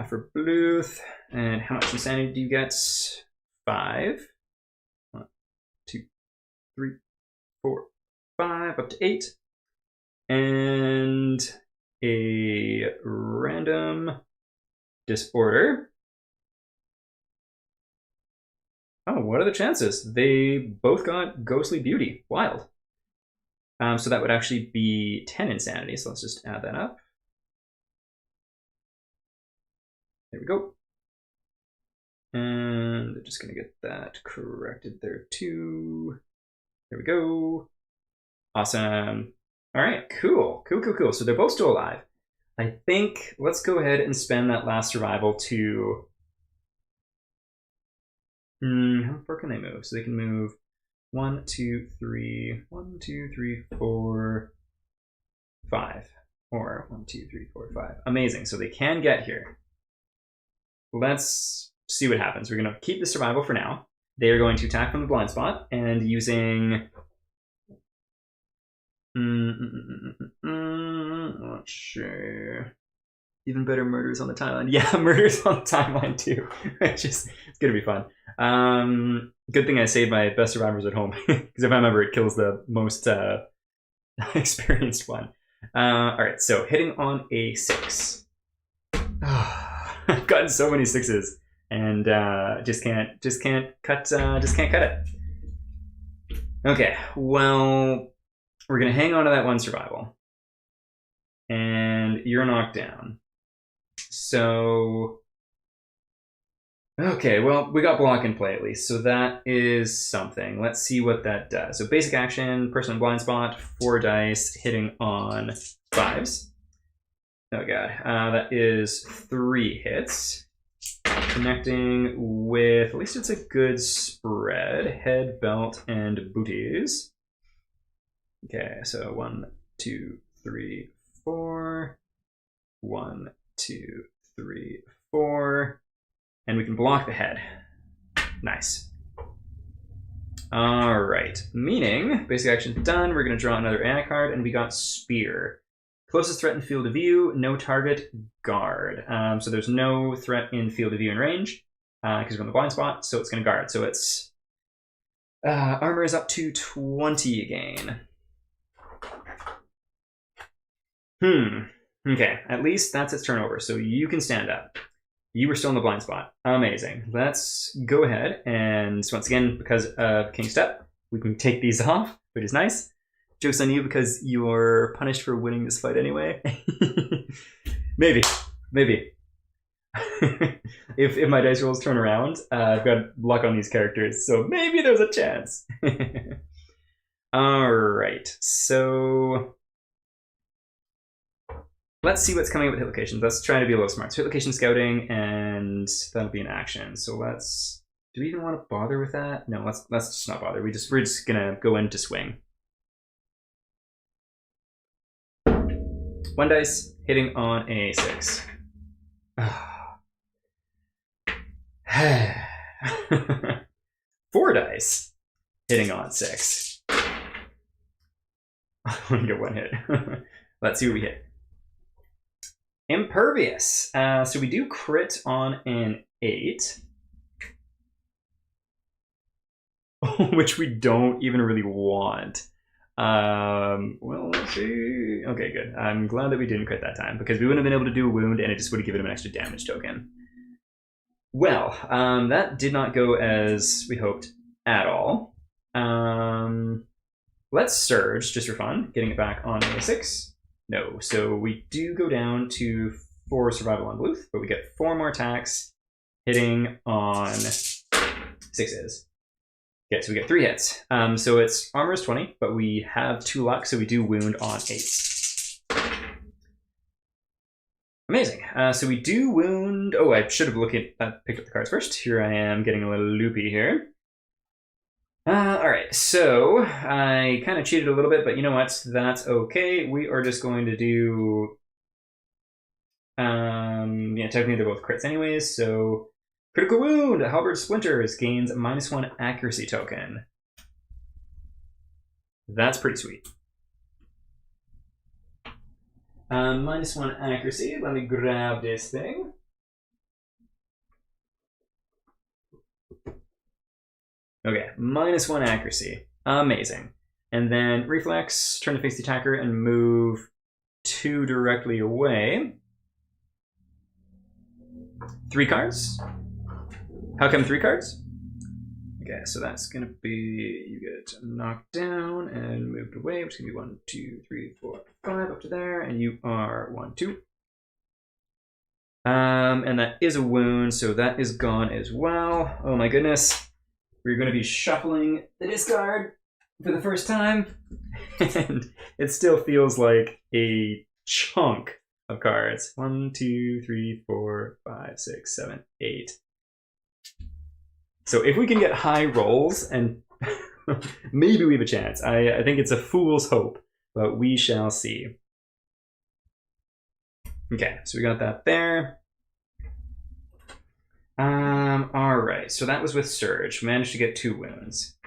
For Bluth. And how much insanity do you get? 5. 1, 2, 3, 4, 5, up to 8. And a random disorder. Oh, what are the chances? They both got ghostly beauty. Wild. So that would actually be 10 insanity. So let's just add that up. There we go. And I'm just going to get that corrected there too. There we go. Awesome. All right, cool. So they're both still alive. I think let's go ahead and spend that last survival to... how far can they move? So they can move 1, 2, 3, 1, 2, 3, 4, 5. Or 1, 2, 3, 4, 5. Amazing. So they can get here. Let's see what happens. We're going to keep the survival for now. They are going to attack from the blind spot and using... Not sure. Even better, murders on the timeline. Yeah, murders on the timeline too. It's gonna be fun. Good thing I saved my best survivors at home, because if I remember, it kills the most experienced one. All right, so hitting on a 6. I've gotten so many 6s, and just can't cut it. Okay, well, we're gonna hang on to that 1 survival, and you're knocked down. So, okay, well, we got block in play at least, so that is something. Let's see what that does. So basic action, person in blind spot, 4 dice, hitting on 5s. Oh god, that is 3 hits. Connecting with, at least it's a good spread, head, belt, and booties. Okay, so 1, 2, 3, 4. 1, 2, 3, 4. And we can block the head. Nice. All right, meaning basic action done. We're going to draw another AI card, and we got Spear. Closest threat in field of view, no target, guard. So there's no threat in field of view and range because we're in the blind spot, so it's going to guard. So it's armor is up to 20 again. Okay, at least that's its turnover, so you can stand up. You were still in the blind spot. Amazing. Let's go ahead and, so once again, because of King Step, we can take these off, which is nice. Joke's on you because you're punished for winning this fight anyway. Maybe. If my dice rolls turn around, I've got luck on these characters, so maybe there's a chance. All right, so let's see what's coming up with hit locations. Let's try to be a little smart. So hit location scouting, and that'll be an action. So let's, do we even want to bother with that? No, let's just not bother. We're just gonna go in to swing. 1 dice, hitting on a 6. 4 dice, hitting on 6. I only get 1 hit. Let's see what we hit. Impervious. So we do crit on an 8. Which we don't even really want. Well, let's see. Okay, good. I'm glad that we didn't crit that time, because we wouldn't have been able to do a wound, and it just would have given him an extra damage token. Well, that did not go as we hoped at all. Let's surge, just for fun, getting it back on a 6. No, so we do go down to 4 survival on Bluth, but we get 4 more attacks, hitting on 6s. Okay, so we get 3 hits. So its armor is 20, but we have 2 luck, so we do wound on 8s. Amazing. So we do wound... Oh, I should have picked up the cards first. Here I am getting a little loopy here. Alright, so I kind of cheated a little bit, but you know what? That's okay. We are just going to do... yeah, technically they're both crits anyways, so... Critical wound! Halberd Splinters gains a -1 accuracy token. That's pretty sweet. -1 accuracy. Let me grab this thing. Okay, -1 accuracy. Amazing. And then reflex, turn to face the attacker and move 2 directly away. 3 cards. How come 3 cards? Okay, so that's gonna be, you get knocked down and moved away, which is gonna be 1, 2, 3, 4, 5 up to there, and you are 1, 2. And that is a wound, so that is gone as well. Oh my goodness. We're gonna be shuffling the discard for the first time, and it still feels like a chunk of cards. 1, 2, 3, 4, 5, 6, 7, 8. So if we can get high rolls, and maybe we have a chance. I think it's a fool's hope, but we shall see. Okay, so we got that there. All right, so that was with Surge. Managed to get 2 wounds.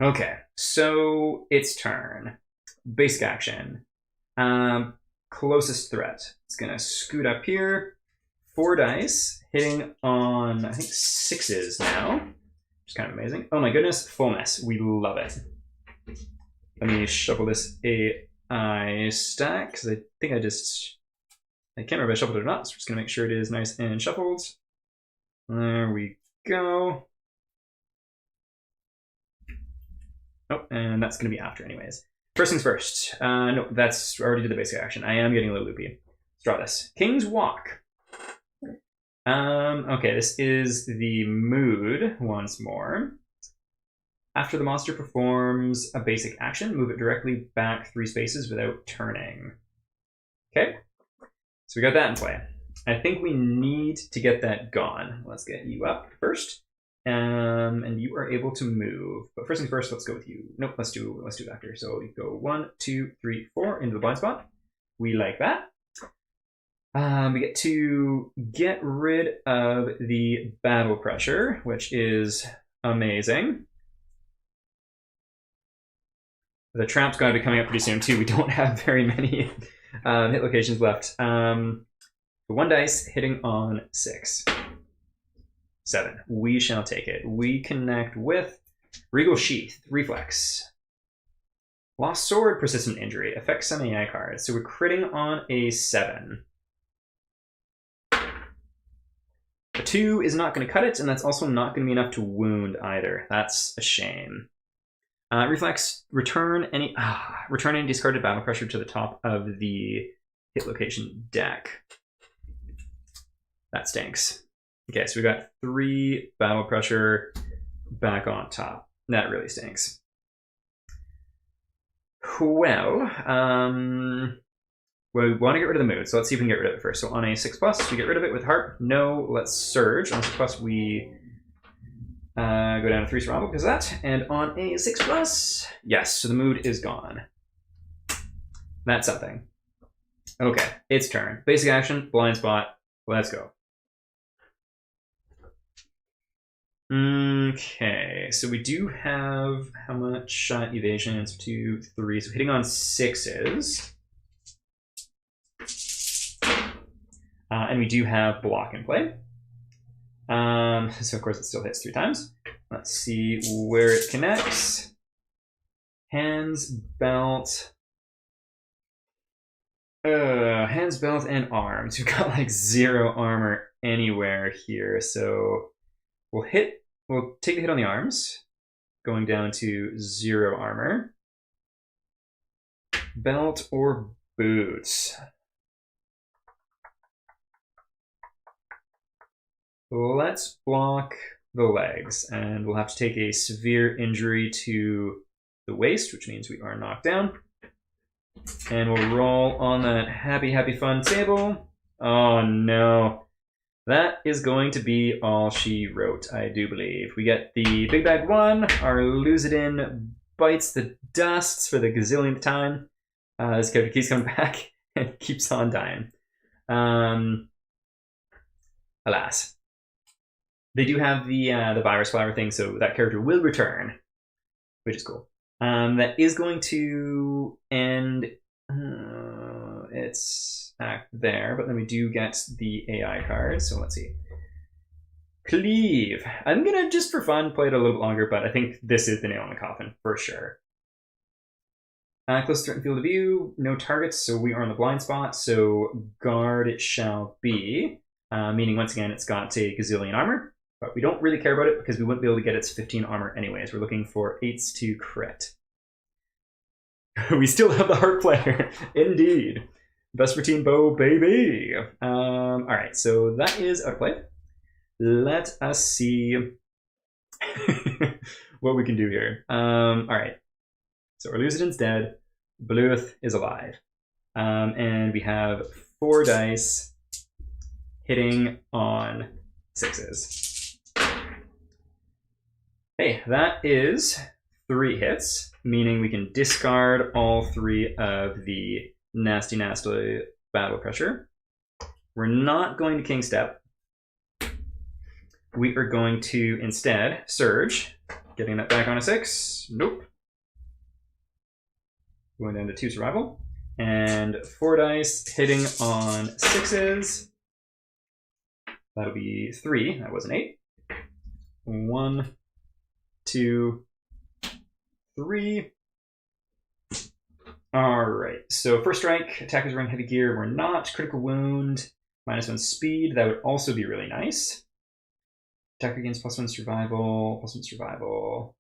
Okay, so its turn. Basic action. Closest threat. It's gonna scoot up here. 4 dice, hitting on, I think, 6s now. Which is kind of amazing. Oh my goodness, fullness. We love it. Let me shuffle this AI stack, because I think I can't remember if I shuffled it or not, so we're just going to make sure it is nice and shuffled. There we go. Oh, and that's going to be after anyways. First things first. No, I already did the basic action. I am getting a little loopy. Let's draw this. King's Walk. Okay, this is the mood once more. After the monster performs a basic action, move it directly back 3 spaces without turning. Okay, so we got that in play. I think we need to get that gone. Let's get you up first, and you are able to move. But first things first, let's go with you. Nope, let's do it after. So you go 1, 2, 3, 4 into the blind spot. We like that. We get to get rid of the battle pressure, which is amazing. The trap's got to be coming up pretty soon too. We don't have very many hit locations left. 1 dice hitting on 6. 7. We shall take it. We connect with Regal Sheath, Reflex. Lost Sword, Persistent Injury. Affects some AI cards. So we're critting on a 7. A 2 is not going to cut it, and that's also not going to be enough to wound either. That's a shame. Reflex, return any discarded battle pressure to the top of the hit location deck. That stinks. Okay, so we got 3 battle pressure back on top. That really stinks. Well, we want to get rid of the mood, so let's see if we can get rid of it first. So on a 6+, we get rid of it with Harp. No, let's Surge. On a 6+, we go down to 3 survival because of that. And on a 6+, yes, so the mood is gone. That's something. Okay, its turn. Basic action, blind spot. Let's go. Okay, so we do have how much evasion? It's 2, 3. So hitting on 6s. And we do have block in play. So of course it still hits 3 times. Let's see where it connects. Hands, belt. Hands, belt, and arms. We've got like 0 armor anywhere here, so we'll take the hit on the arms, going down to 0 armor. Belt or boots. Let's block the legs, and we'll have to take a severe injury to the waist, which means we are knocked down. And we'll roll on that happy, happy, fun table. Oh no. That is going to be all she wrote, I do believe. We get the big bag 1. Our Lucidin bites the dust for the gazillionth time. This character keeps coming back and keeps on dying. Alas. They do have the virus flower thing, so that character will return, which is cool. That is going to end its act there, but then we do get the AI card, so let's see. Cleave. I'm gonna, just for fun, play it a little bit longer, but I think this is the nail in the coffin, for sure. Close to threatened field of view, no targets, so we are in the blind spot, so guard it shall be. Meaning, once again, it's got a gazillion armor. But we don't really care about it because we wouldn't be able to get its 15 armor anyways. We're looking for 8s to crit. We still have the heart player. Indeed. Vespertine bow, baby. Alright, so that is out of play. Let us see what we can do here. Alright. So our Lucidin's dead. Blueth is alive. And we have 4 dice hitting on 6s. Hey, that is 3 hits, meaning we can discard all 3 of the nasty battle pressure. We're not going to King Step. We are going to instead surge, getting that back on a 6. Nope. Going down to 2 survival. And 4 dice hitting on 6s. That'll be 3. That was an 8. 1, 2, 3. All right, so first strike, attackers wearing heavy gear. We're not. Critical wound, -1 speed. That would also be really nice. Attacker gains +1 survival, +1 survival.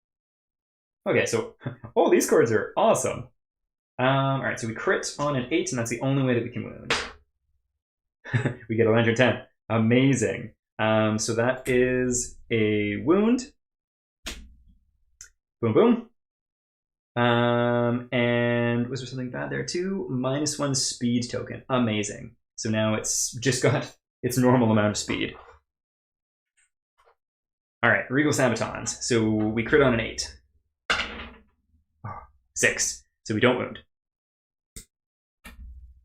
Okay, so all these cards are awesome. All right, so we crit on an 8, and that's the only way that we can wound. We get a Lantern 10. Amazing. So that is a wound. Boom, boom. And was there something bad there too? -1 speed token. Amazing. So now it's just got its normal amount of speed. All right, Regal Sabatons. So we crit on an 8. 6. So we don't wound.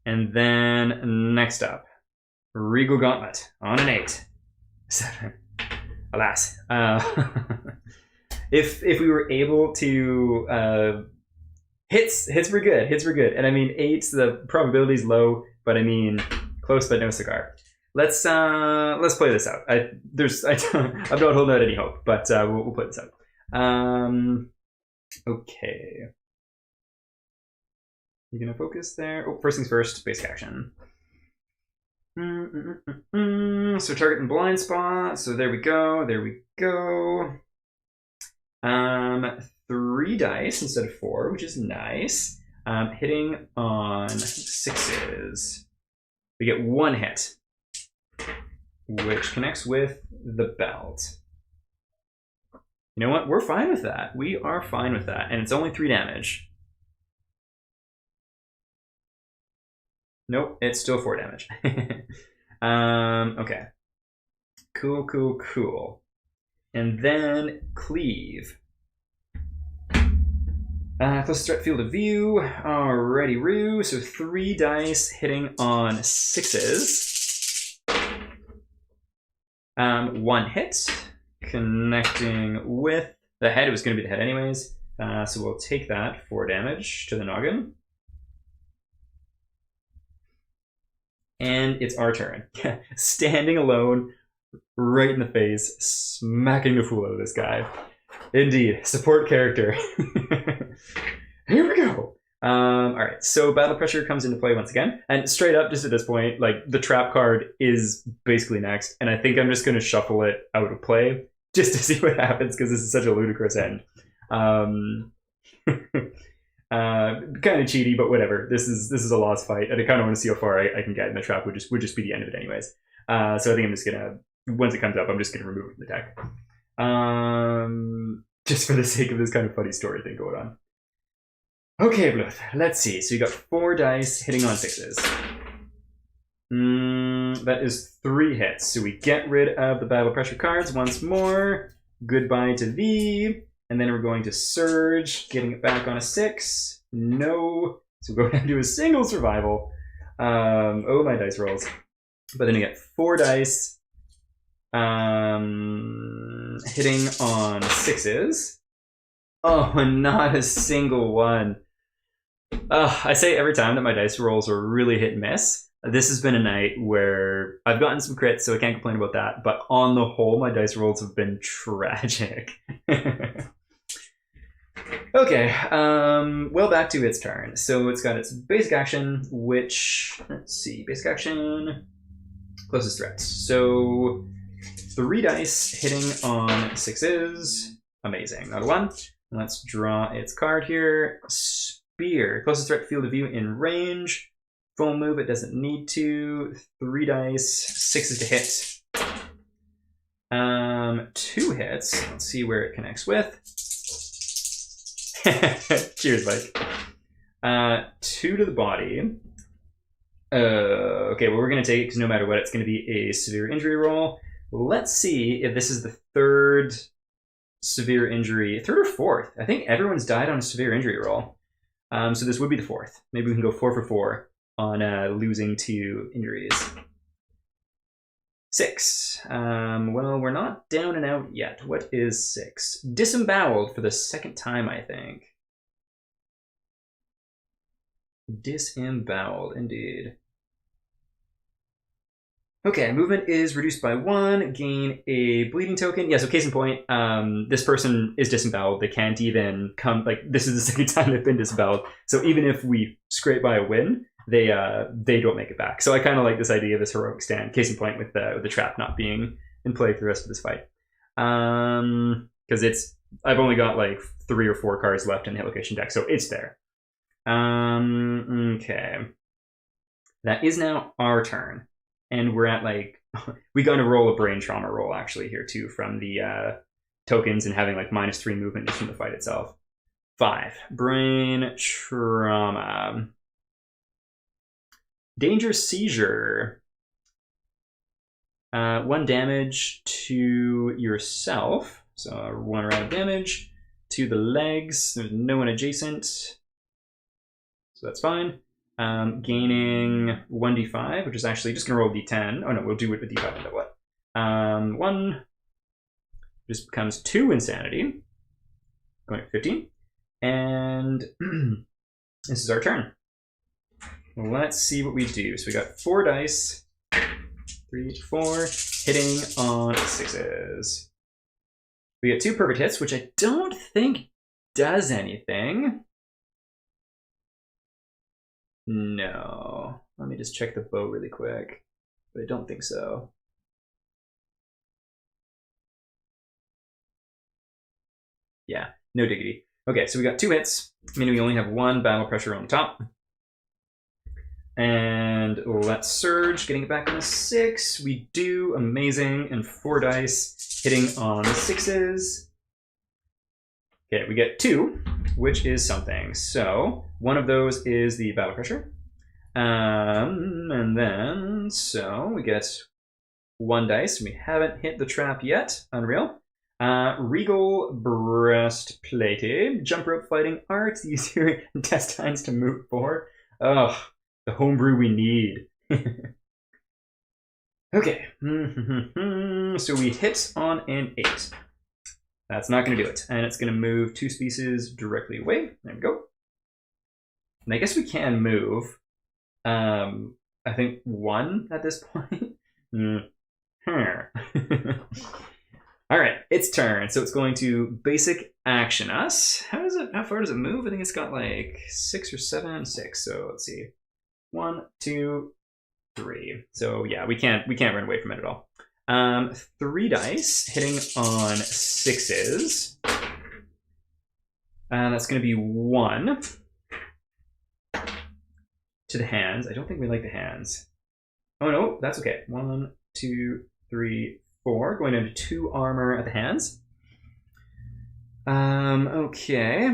And then next up, Regal Gauntlet on an 8. 7. Alas. If we were able to hits were good. Hits were good. And I mean 8's the probability's low, but I mean close but no cigar. Let's play this out. I'm not holding out any hope, but we'll play this out. Okay. You gonna focus there? Oh, first things first, basic action. So target in blind spot. So there we go. There we go. 3 dice instead of 4, which is nice. Hitting on 6s. We get 1 hit, which connects with the belt. You know what? We're fine with that. We are fine with that. And it's only 3 damage. Nope, it's still 4 damage. Okay. Cool, cool, cool. And then cleave. Close threat field of view. Alrighty, Roo. So 3 dice hitting on 6s. 1 hit. Connecting with the head. It was going to be the head anyways. So we'll take that 4 damage to the noggin. And it's our turn. Standing alone, right in the face, smacking the fool out of this guy. Indeed, support character. Here we go. All right, so battle pressure comes into play once again, and straight up, just at this point, like the trap card is basically next, and I think I'm just going to shuffle it out of play just to see what happens because this is such a ludicrous end. Kind of cheaty, but whatever. This is a lost fight, and I kind of want to see how far I can get, and the trap would just be the end of it anyways. So I think I'm just gonna, once it comes up, I'm just gonna remove it from the deck. Just for the sake of this kind of funny story thing going on. Okay, Bluth, let's see. So you got 4 dice hitting on 6s. That is 3 hits. So we get rid of the battle pressure cards once more. Goodbye to V. And then we're going to Surge, getting it back on a 6. No. So we go down to a single survival. Oh, my dice rolls. But then we get 4 dice. Hitting on 6s. Oh, not a single one. I say every time that my dice rolls are really hit and miss. This has been a night where I've gotten some crits, so I can't complain about that. But on the whole, my dice rolls have been tragic. Okay, well, back to its turn. So it's got its basic action, which, let's see, basic action, closest threats. So 3 dice hitting on 6s. Amazing. Not a 1. Let's draw its card here. Spear. Closest threat field of view in range. Full move, it doesn't need to. 3 dice. 6s to hit. 2 hits. Let's see where it connects with. Cheers, Mike. 2 to the body. Okay, well, we're going to take it because no matter what, it's going to be a severe injury roll. Let's see if this is the 3rd severe injury, 3rd or 4th. I think everyone's died on a severe injury roll. So this would be the 4th. Maybe we can go 4 for 4 on losing 2 injuries. 6. Well, we're not down and out yet. What is 6? Disemboweled for the 2nd time, I think. Disemboweled, indeed. Okay, movement is reduced by 1, gain a bleeding token. Yeah, so case in point, this person is disemboweled. They can't even come, like, this is the 2nd time they've been disemboweled. So even if we scrape by a win, they don't make it back. So I kind of like this idea of this heroic stand. Case in point with the trap not being in play for the rest of this fight. Because I've only got like 3 or 4 cards left in the hit location deck, so it's there. Okay. That is now our turn. And we're at like, we got to roll a brain trauma roll actually here too from the tokens and having like -3 movement from the fight itself. 5. Brain trauma. Danger seizure. 1 damage to yourself. So 1 round of damage to the legs. There's no one adjacent. So that's fine. Gaining 1d5, which is actually just going to roll d10. Oh no, we'll do it with d5 and what? 1 just becomes 2 insanity. Going to 15. And this is our turn. Let's see what we do. So we got 4 dice. 3, 4. Hitting on 6s. We get 2 perfect hits, which I don't think does anything. No. Let me just check the bow really quick. But I don't think so. Yeah, no diggity. Okay, so we got 2 hits, meaning we only have 1 battle pressure on the top. And let's surge, getting it back on a 6. We do, amazing, and 4 dice, hitting on 6s. Okay, we get 2, which is something. So 1 of those is the battle pressure. And then, so we get 1 dice. We haven't hit the trap yet. Unreal. Regal breastplated. Jump rope fighting arts. Use your intestines to move forward. Ugh, the homebrew we need. Okay. So we hit on an 8. That's not going to do it. And it's going to move 2 spaces directly away. There we go. And I guess we can move. I think 1 at this point. All right, its turn. So it's going to basic action us. How far does it move? I think it's got like 6 or 7, 6. So let's see. 1, 2, 3. So yeah, we can't run away from it at all. 3 dice hitting on 6s. That's going to be 1 to the hands. I don't think we like the hands. Oh no, that's okay. 1, 2, 3, 4. Going down to 2 armor at the hands. Okay.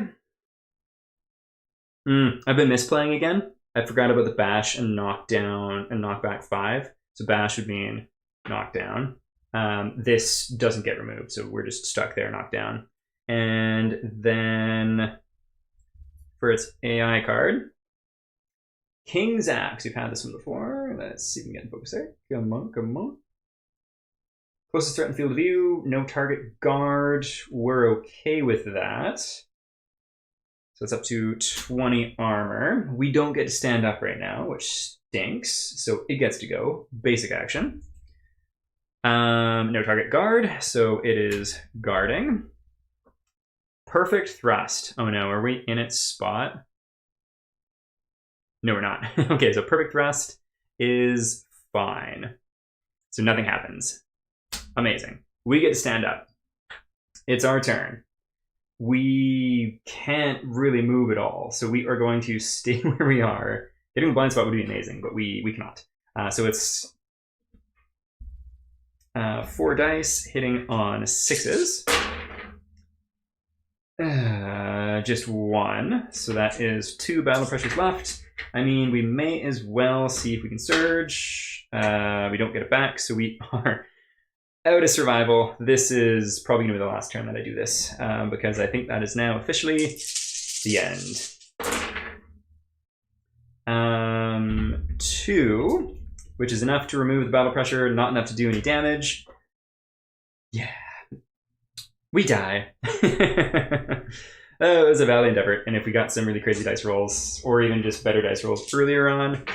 I've been misplaying again. I forgot about the bash and knockdown and knockback 5. So bash would mean knockdown. This doesn't get removed, so we're just stuck there, knockdown. And then for its AI card, King's Axe. We've had this one before. Let's see if we can get in focus there. Come on, come on. Closest threat in field of view, no target guard. We're okay with that. So it's up to 20 armor. We don't get to stand up right now, which stinks. So it gets to go. Basic action. No target guard, so it is guarding. Perfect thrust. Oh no, are we in its spot? No, we're not. Okay, so perfect thrust is fine. So nothing happens. Amazing. We get to stand up. It's our turn. We can't really move at all, so we are going to stay where we are. Getting a blind spot would be amazing, but we cannot. So it's 4 dice hitting on 6s. Just 1, so that is 2 battle pressures left. I mean, we may as well see if we can surge. We don't get it back, so we are out of survival. This is probably going to be the last turn that I do this, because I think that is now officially the end. 2, which is enough to remove the battle pressure, not enough to do any damage. Yeah. We die. It was a valiant effort, and if we got some really crazy dice rolls, or even just better dice rolls earlier on,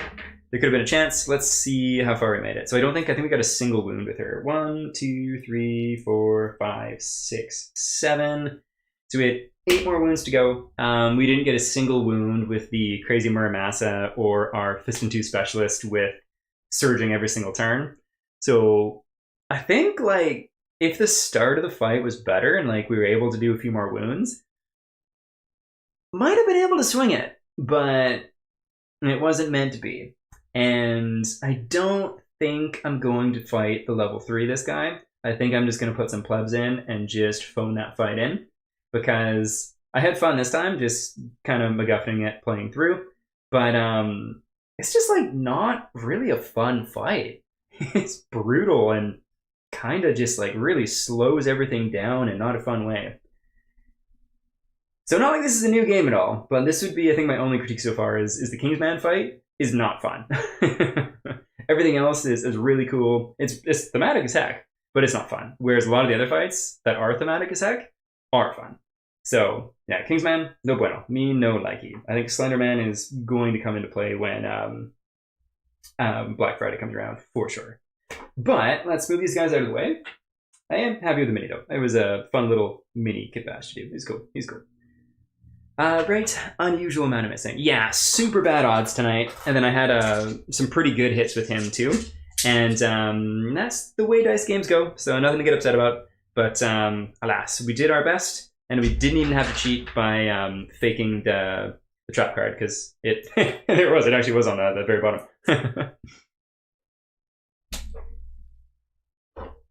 there could have been a chance. Let's see how far we made it. So I think we got a single wound with her. 1, 2, 3, 4, 5, 6, 7. So we had 8 more wounds to go. We didn't get a single wound with the crazy Muramasa or our Fist and 2 specialist with surging every single turn. So I think like if the start of the fight was better and like we were able to do a few more wounds, might have been able to swing it, but it wasn't meant to be. And I don't think I'm going to fight the level 3 this guy. I think I'm just going to put some plebs in and just phone that fight in, because I had fun this time, just kind of MacGuffining it, playing through. But it's just like not really a fun fight. It's brutal and kind of just like really slows everything down in not a fun way. So not like this is a new game at all, but this would be, I think, my only critique so far is the Kingsman fight is not fun. Everything else is really cool. It's thematic as heck, but it's not fun. Whereas a lot of the other fights that are thematic as heck are fun. So yeah, Kingsman, no bueno. Me, no likey. I think Slenderman is going to come into play when Black Friday comes around for sure. But let's move these guys out of the way. I am happy with the mini though. It was a fun little mini Kit Bash to do. He's cool. He's cool. Right, unusual amount of missing. Yeah, super bad odds tonight. And then I had some pretty good hits with him too. And that's the way dice games go. So nothing to get upset about. But alas, we did our best. And we didn't even have to cheat by faking the trap card, because it it actually was on the very bottom.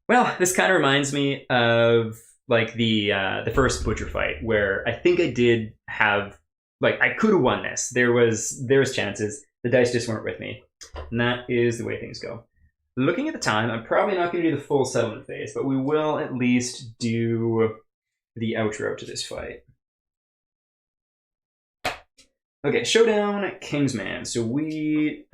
Well, this kind of reminds me of like the first butcher fight, where I think I did have, like, I could have won this. There was chances. The dice just weren't with me, and that is the way things go. Looking at the time, I'm probably not going to do the full settlement phase, but we will at least do the outro to this fight. Okay, showdown, Kingsman. So we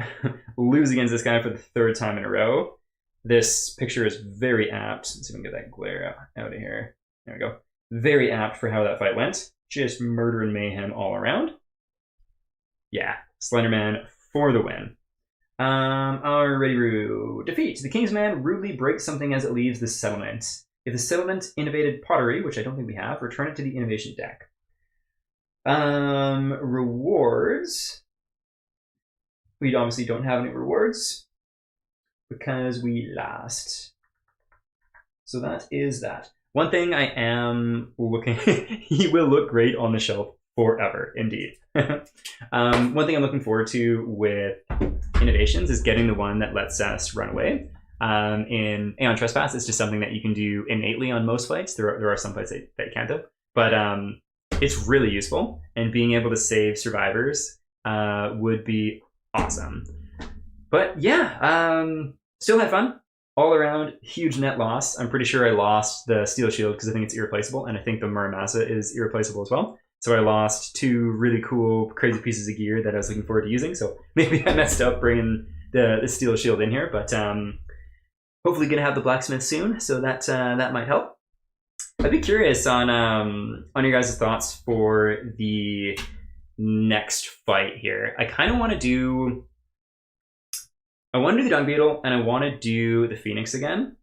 lose against this guy for the 3rd time in a row. This picture is very apt. Let's see if we can get that glare out of here. There we go. Very apt for how that fight went. Just murder and mayhem all around. Yeah, Slenderman for the win. Alrighty, defeat. The Kingsman rudely breaks something as it leaves the settlement. If the settlement innovated pottery, which I don't think we have, return it to the innovation deck. Rewards. We obviously don't have any rewards because we lost. So that is that. One thing I am looking, he will look great on the shelf forever, indeed. One thing I'm looking forward to with innovations is getting the one that lets us run away. In Aeon Trespass, it's just something that you can do innately on most fights. There are some fights that you can't do, but it's really useful. And being able to save survivors would be awesome. But yeah, still had fun. All around, huge net loss. I'm pretty sure I lost the Steel Shield because I think it's irreplaceable, and I think the Muramasa is irreplaceable as well. So I lost 2 really cool, crazy pieces of gear that I was looking forward to using. So maybe I messed up bringing the Steel Shield in here, but hopefully gonna have the blacksmith soon, so that that might help. I'd be curious on your guys' thoughts for the next fight here. I kind of want to do. I want to do the Dung Beetle, and I want to do the Phoenix again.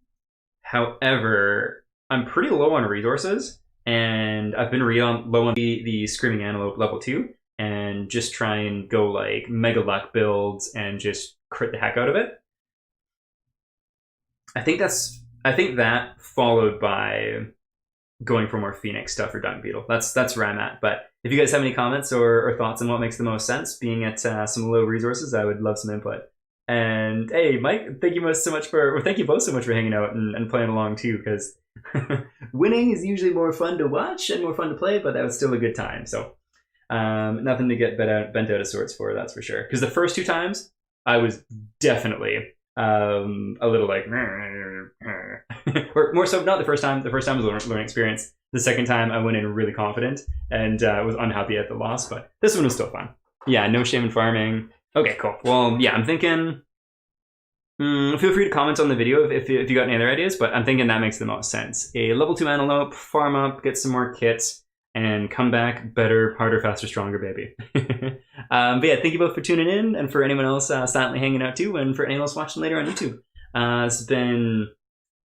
However, I'm pretty low on resources, and I've been low on the Screaming Antelope level 2, and just try and go like Mega Luck builds and just crit the heck out of it. I think that followed by going for more Phoenix stuff or Dung Beetle. That's where I'm at. But if you guys have any comments or thoughts on what makes the most sense, being at some low resources, I would love some input. And hey, Mike, thank you both so much for hanging out and playing along too, because winning is usually more fun to watch and more fun to play, but that was still a good time. So nothing to get bent out of sorts for, that's for sure. Because the first 2 times, I was definitely a little like, or more so, not the first time. The first time was a learning experience. The second time, I went in really confident and was unhappy at the loss, but this one was still fun. Yeah, no shame in farming. Okay, cool. Well, yeah, I'm thinking, feel free to comment on the video if you got any other ideas, but I'm thinking that makes the most sense. A level 2 Antelope, farm up, get some more kits, and come back better, harder, faster, stronger, baby. But yeah, thank you both for tuning in, and for anyone else silently hanging out too, and for anyone else watching later on YouTube.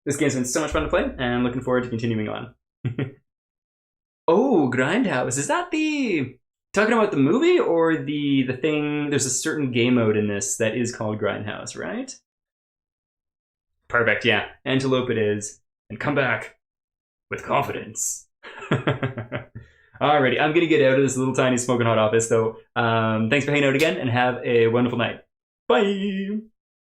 This game's been so much fun to play, and I'm looking forward to continuing on. Oh, Grindhouse, is that talking about the movie or the thing? There's a certain game mode in this that is called Grindhouse, right? Perfect, yeah. Antelope it is. And come back with confidence. Alrighty, I'm going to get out of this little tiny smoking hot office, though. Thanks for hanging out again, and have a wonderful night. Bye!